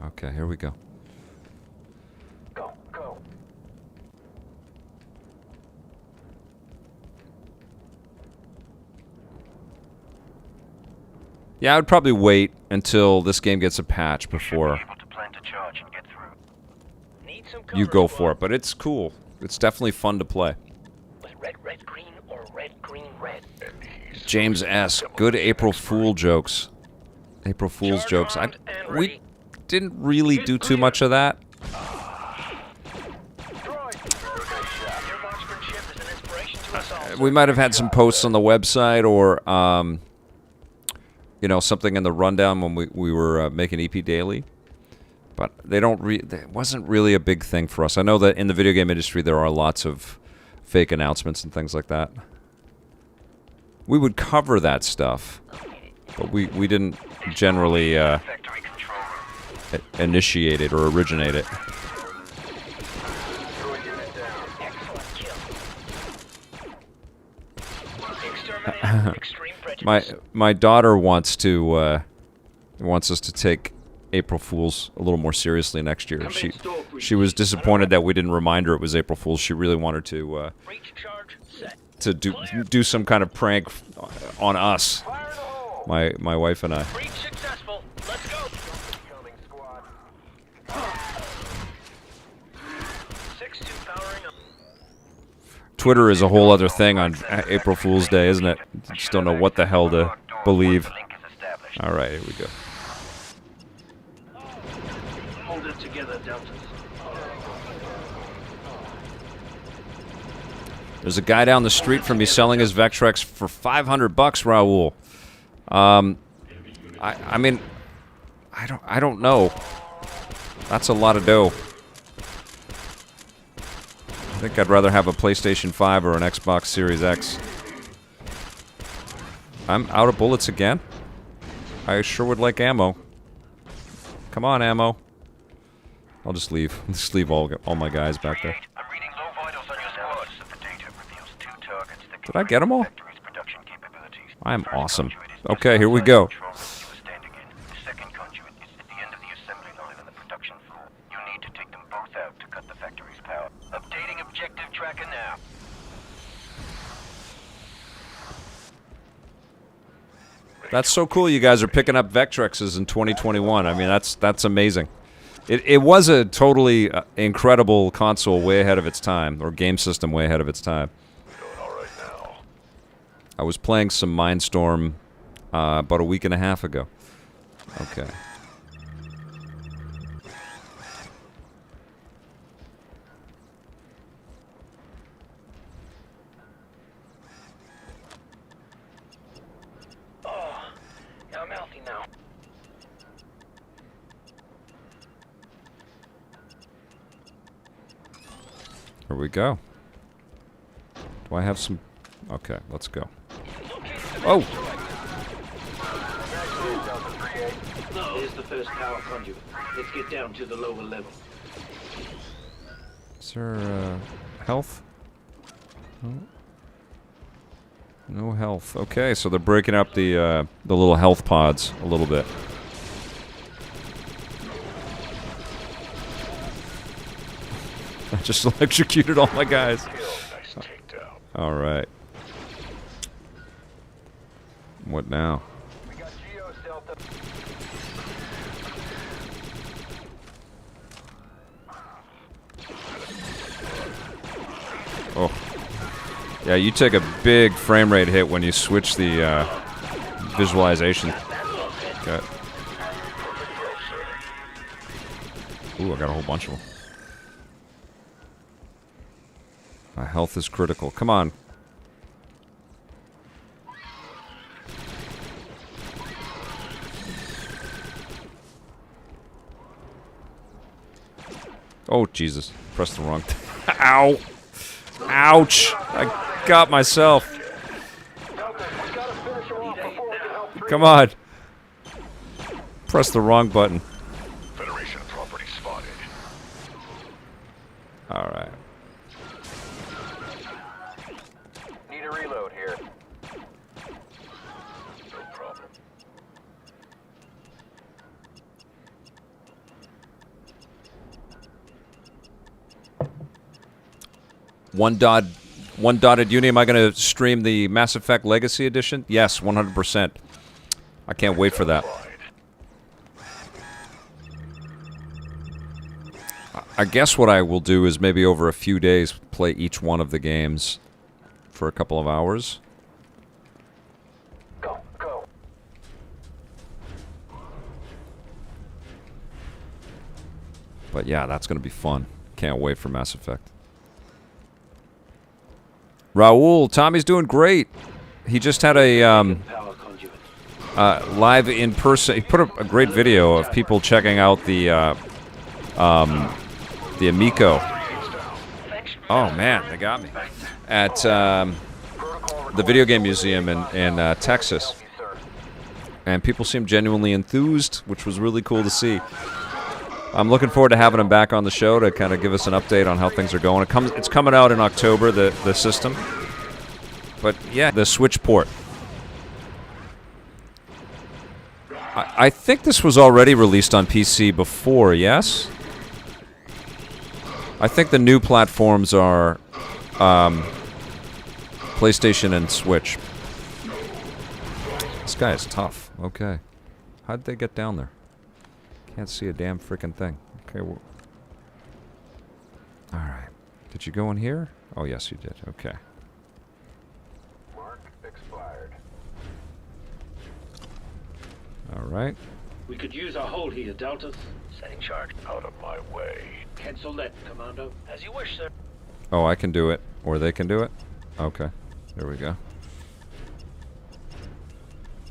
Okay, here we go. Go, go. Yeah, I would probably wait until this game gets a patch before Able to plant a charge and get through. Need some cover, you go Robot. for it, but it's cool. It's definitely fun to play. Was red, red, green, or red, green, red? James S. Good April Fool jokes. April Fool's Charge jokes. armed and We ready. didn't really do too much of that. Droid. Your marksmanship we might have had some posts on the website or you know, something in the rundown when we were making EP Daily. But they don't. It wasn't really a big thing for us. I know that in the video game industry there are lots of fake announcements and things like that. We would cover that stuff, but we didn't generally initiate it or originate it. My daughter wants us to take April Fool's a little more seriously next year. She was disappointed that we didn't remind her it was April Fool's. She really wanted to do some kind of prank on us, my wife and I. Successful. Let's go. Twitter is a whole other thing on April Fool's Day, isn't it? You just don't know what the hell to believe. All right, here we go. Hold it together, Deltas. There's a guy down the street from me selling his Vectrex for $500, Raul. I mean, I don't know. That's a lot of dough. I think I'd rather have a PlayStation 5 or an Xbox Series X. I'm out of bullets again? I sure would like ammo. Come on, ammo. I'll just leave. Just leave all my guys back there. I'm reading low vitals on your squad. The data reveals 2 targets that Did I get them all? factory's production capabilities. I am First awesome. conduit is Okay, here we outside go. the control room you were standing in. The second conduit is at the end of the assembly line on the production floor. You need to take them both out to cut the factory's power. Updating objective tracker now. That's so cool you guys are picking up Vectrexes in 2021. I mean, that's amazing. It was a totally incredible console way ahead of its time, or game system way ahead of its time. Doing all right now. I was playing some Mindstorm about a week and a half ago. Okay. Yeah, I'm healthy now. Here we go. Do I have some... Okay, let's go. Oh! Here's the first power conduit. Let's get down to the lower level. Is there, health? No health. Okay, so they're breaking up the little health pods a little bit. I just electrocuted all my guys. Nice takedown. All right. What now? We got Geos, Delta. Oh. Yeah, you take a big frame rate hit when you switch the visualization. Okay. Ooh, I got a whole bunch of them. My health is critical. Come on. Oh, Jesus. Pressed the wrong thing. Ow! Ouch! I got myself. Come on. Press the wrong button. Federation property spotted. Alright. Need a reload here. No problem. One dotted uni. Am I going to stream the Mass Effect Legacy Edition? Yes, 100%. I can't wait for that. I guess what I will do is maybe over a few days play each one of the games for a couple of hours. Go, go. But yeah, that's going to be fun. Can't wait for Mass Effect. Raul, Tommy's doing great. He just had a Power conduit. live in person. He put up a great video of people checking out the Amico. Oh man, they got me at the video game museum in Texas, and people seemed genuinely enthused, which was really cool to see. I'm looking forward to having him back on the show to kind of give us an update on how things are going. It's coming out in October, the system. But yeah, the Switch port. I think this was already released on PC before, yes? I think the new platforms are PlayStation and Switch. This guy is tough. Okay. How'd they get down there? Can't see a damn freaking thing. Okay. Well, all right. Did you go in here? Oh, yes, you did. Okay. Mark expired. All right. We could use our hold here, Deltas. Setting charge. Out of my way. Cancel that, Commando. As you wish, sir. Oh, I can do it. Or they can do it? Okay. There we go.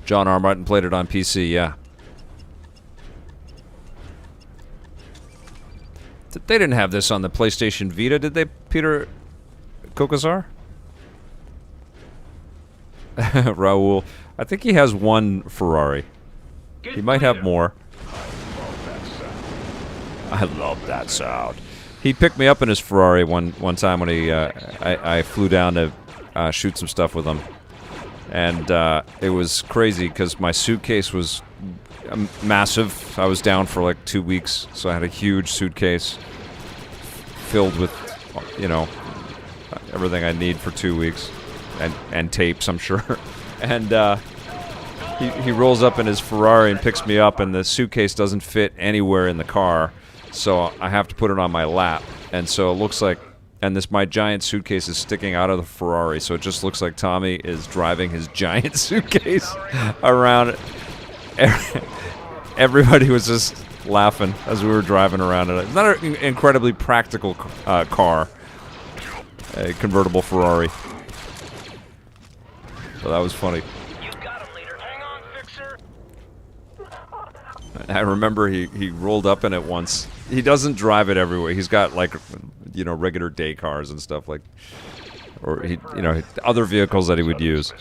John R. Martin played it on PC, yeah. They didn't have this on the PlayStation Vita, did they, Peter Kokazar? Raul. I think he has one Ferrari. He might have more. I love that sound. He picked me up in his Ferrari one time when I flew down to shoot some stuff with him. And it was crazy because my suitcase was massive. I was down for like 2 weeks, so I had a huge suitcase filled with, you know, everything I need for 2 weeks, and tapes, I'm sure. And he rolls up in his Ferrari and picks me up, and the suitcase doesn't fit anywhere in the car, so I have to put it on my lap. And so it looks like, and my giant suitcase is sticking out of the Ferrari, so it just looks like Tommy is driving his giant suitcase around. Everybody was just laughing as we were driving around it. It's not an incredibly practical car, a convertible Ferrari. So that was funny. You got him, leader. Hang on, fixer. I remember he rolled up in it once. He doesn't drive it everywhere. He's got like, you know, regular day cars and stuff like, or he, you know, other vehicles that he would use.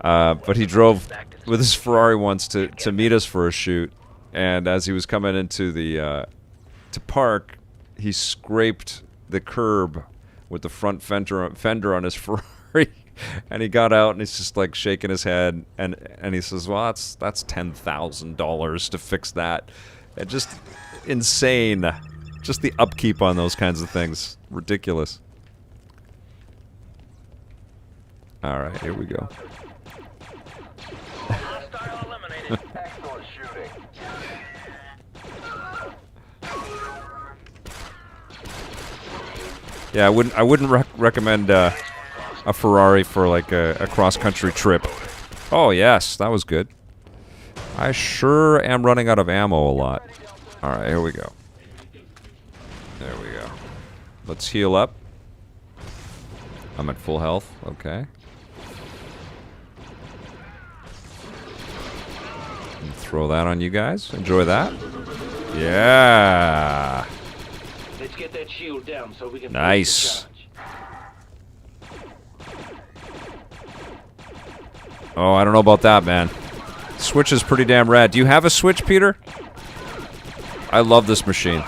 But he drove with his Ferrari once to meet us for a shoot, and as he was coming into the to park, he scraped the curb with the front fender on his Ferrari, and he got out and he's just like shaking his head, and he says, "Well, that's $10,000 to fix that." And just insane, just the upkeep on those kinds of things, ridiculous. All right, here we go. Hostile eliminated. Excellent shooting. Yeah, I wouldn't recommend a Ferrari for like a cross-country trip. Oh yes, that was good. I sure am running out of ammo a lot. All right, here we go. There we go. Let's heal up. I'm at full health. Okay. And throw that on you guys. Enjoy that. Yeah. Let's get that shield down so we can Nice. finish the charge. Oh, I don't know about that, man. Switch is pretty damn rad. Do you have a Switch, Peter? I love this machine.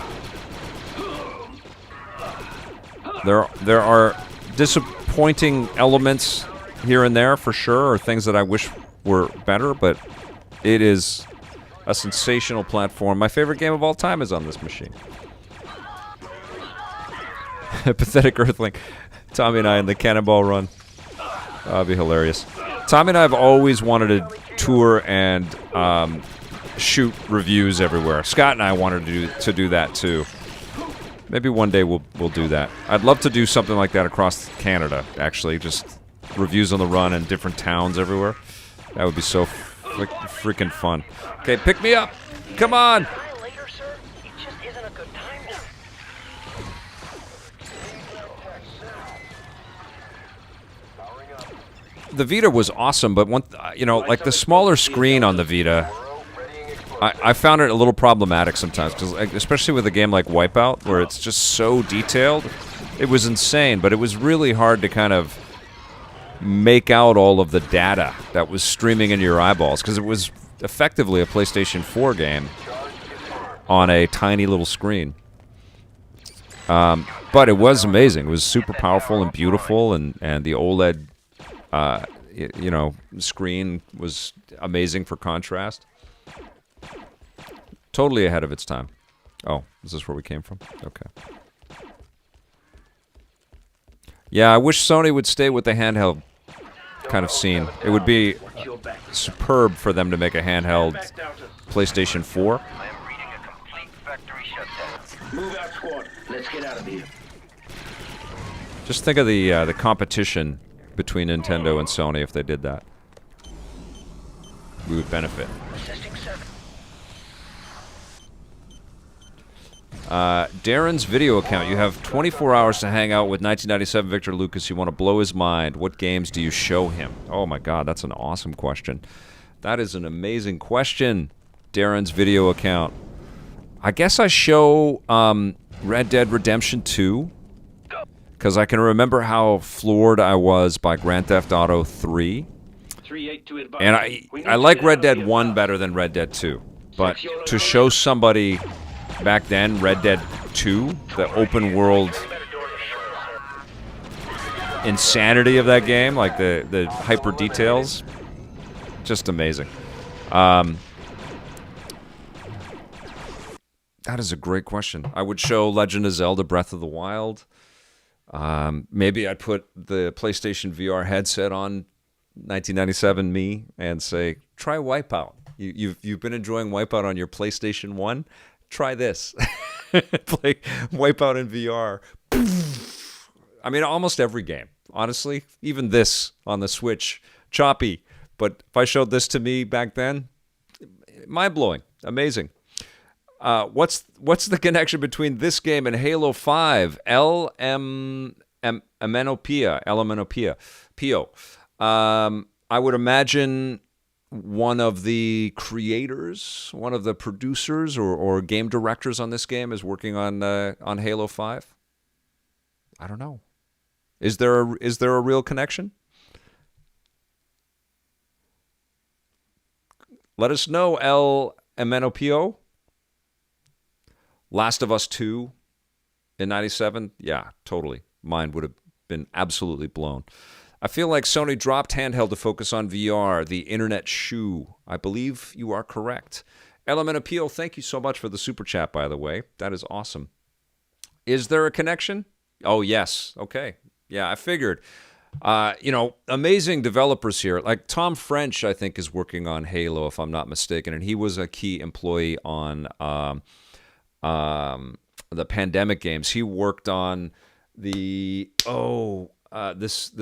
There are disappointing elements here and there for sure, or things that I wish were better, but it is a sensational platform. My favorite game of all time is on this machine. Pathetic Earthling. Tommy and I in the Cannonball Run. That'd be hilarious. Tommy and I have always wanted to tour and shoot reviews everywhere. Scott and I wanted to do that too. Maybe one day we'll do that. I'd love to do something like that across Canada, actually. Just reviews on the run in different towns everywhere. That would be so freaking fun. Okay, pick me up. Come on. Later, sir. It just isn't a good time now. the Vita was awesome, but like the smaller screen on the Vita, I found it a little problematic sometimes, because especially with a game like Wipeout, where it's just so detailed. It was insane, but it was really hard to kind of make out all of the data that was streaming into your eyeballs, because it was effectively a PlayStation 4 game on a tiny little screen. But it was amazing. It was super powerful and beautiful, and the OLED, screen was amazing for contrast. Totally ahead of its time. Oh, is this where we came from? Okay. Yeah, I wish Sony would stay with the handheld kind of scene. It would be superb for them to make a handheld PlayStation 4. I am reading a complete factory shutdown. Move out, squad. Let's get out of here. Just think of the competition between Nintendo and Sony if they did that. We would benefit. Darren's video account. You have 24 hours to hang out with 1997 Victor Lucas. You want to blow his mind. What games do you show him? Oh my God, that's an awesome question. That is an amazing question. Darren's video account. I guess I show Red Dead Redemption 2, because I can remember how floored I was by Grand Theft Auto 3. And I like Red Dead 1 better than Red Dead 2. But to show somebody back then Red Dead 2, the open world insanity of that game, like the hyper details, just amazing. That is a great question. I would show Legend of Zelda Breath of the Wild. Maybe I'd put the PlayStation VR headset on 1997 me and say, try Wipeout. You've been enjoying Wipeout on your PlayStation 1? Try this. Play Wipeout in VR. I mean, almost every game, honestly. Even this on the Switch, choppy. But if I showed this to me back then, mind-blowing, amazing. What's the connection between this game and Halo 5? Elemenopia. Pio. I would imagine one of the creators, one of the producers or game directors on this game is working on Halo 5. I don't know. Is there a real connection? Let us know, El Emenopio. Last of Us 2 in 97? Yeah, totally. Mine would have been absolutely blown. I feel like Sony dropped handheld to focus on VR, the internet shoe. I believe you are correct. Element Appeal, thank you so much for the super chat, by the way. That is awesome. Is there a connection? Oh, yes. Okay. Yeah, I figured. Amazing developers here. Like Tom French, I think, is working on Halo, if I'm not mistaken, and he was a key employee on the Pandemic games. He worked on the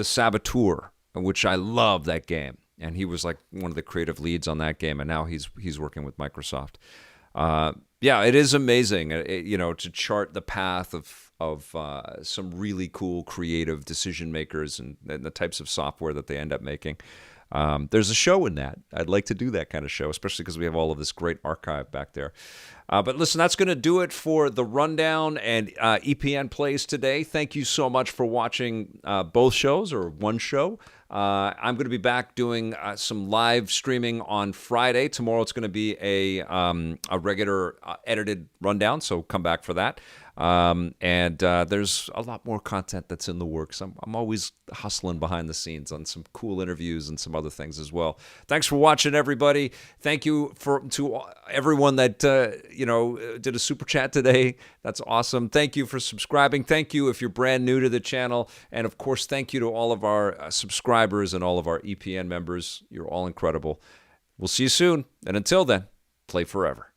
Saboteur, which I love that game, and he was like one of the creative leads on that game, and now he's working with Microsoft. Yeah, it is amazing, to chart the path of some really cool creative decision makers and the types of software that they end up making. There's a show in that. I'd like to do that kind of show, especially because we have all of this great archive back there. But listen, that's going to do it for the Rundown and EPN Plays today. Thank you so much for watching both shows, or one show. I'm going to be back doing some live streaming on Friday. Tomorrow it's going to be a regular edited Rundown, so come back for that. And there's a lot more content that's in the works. I'm always hustling behind the scenes on some cool interviews and some other things as well. Thanks for watching, everybody. Thank you to everyone that did a super chat today. That's awesome. Thank you for subscribing. Thank you if you're brand new to the channel, and of course, thank you to all of our subscribers and all of our EPN members. You're all incredible. We'll see you soon, and until then, play forever.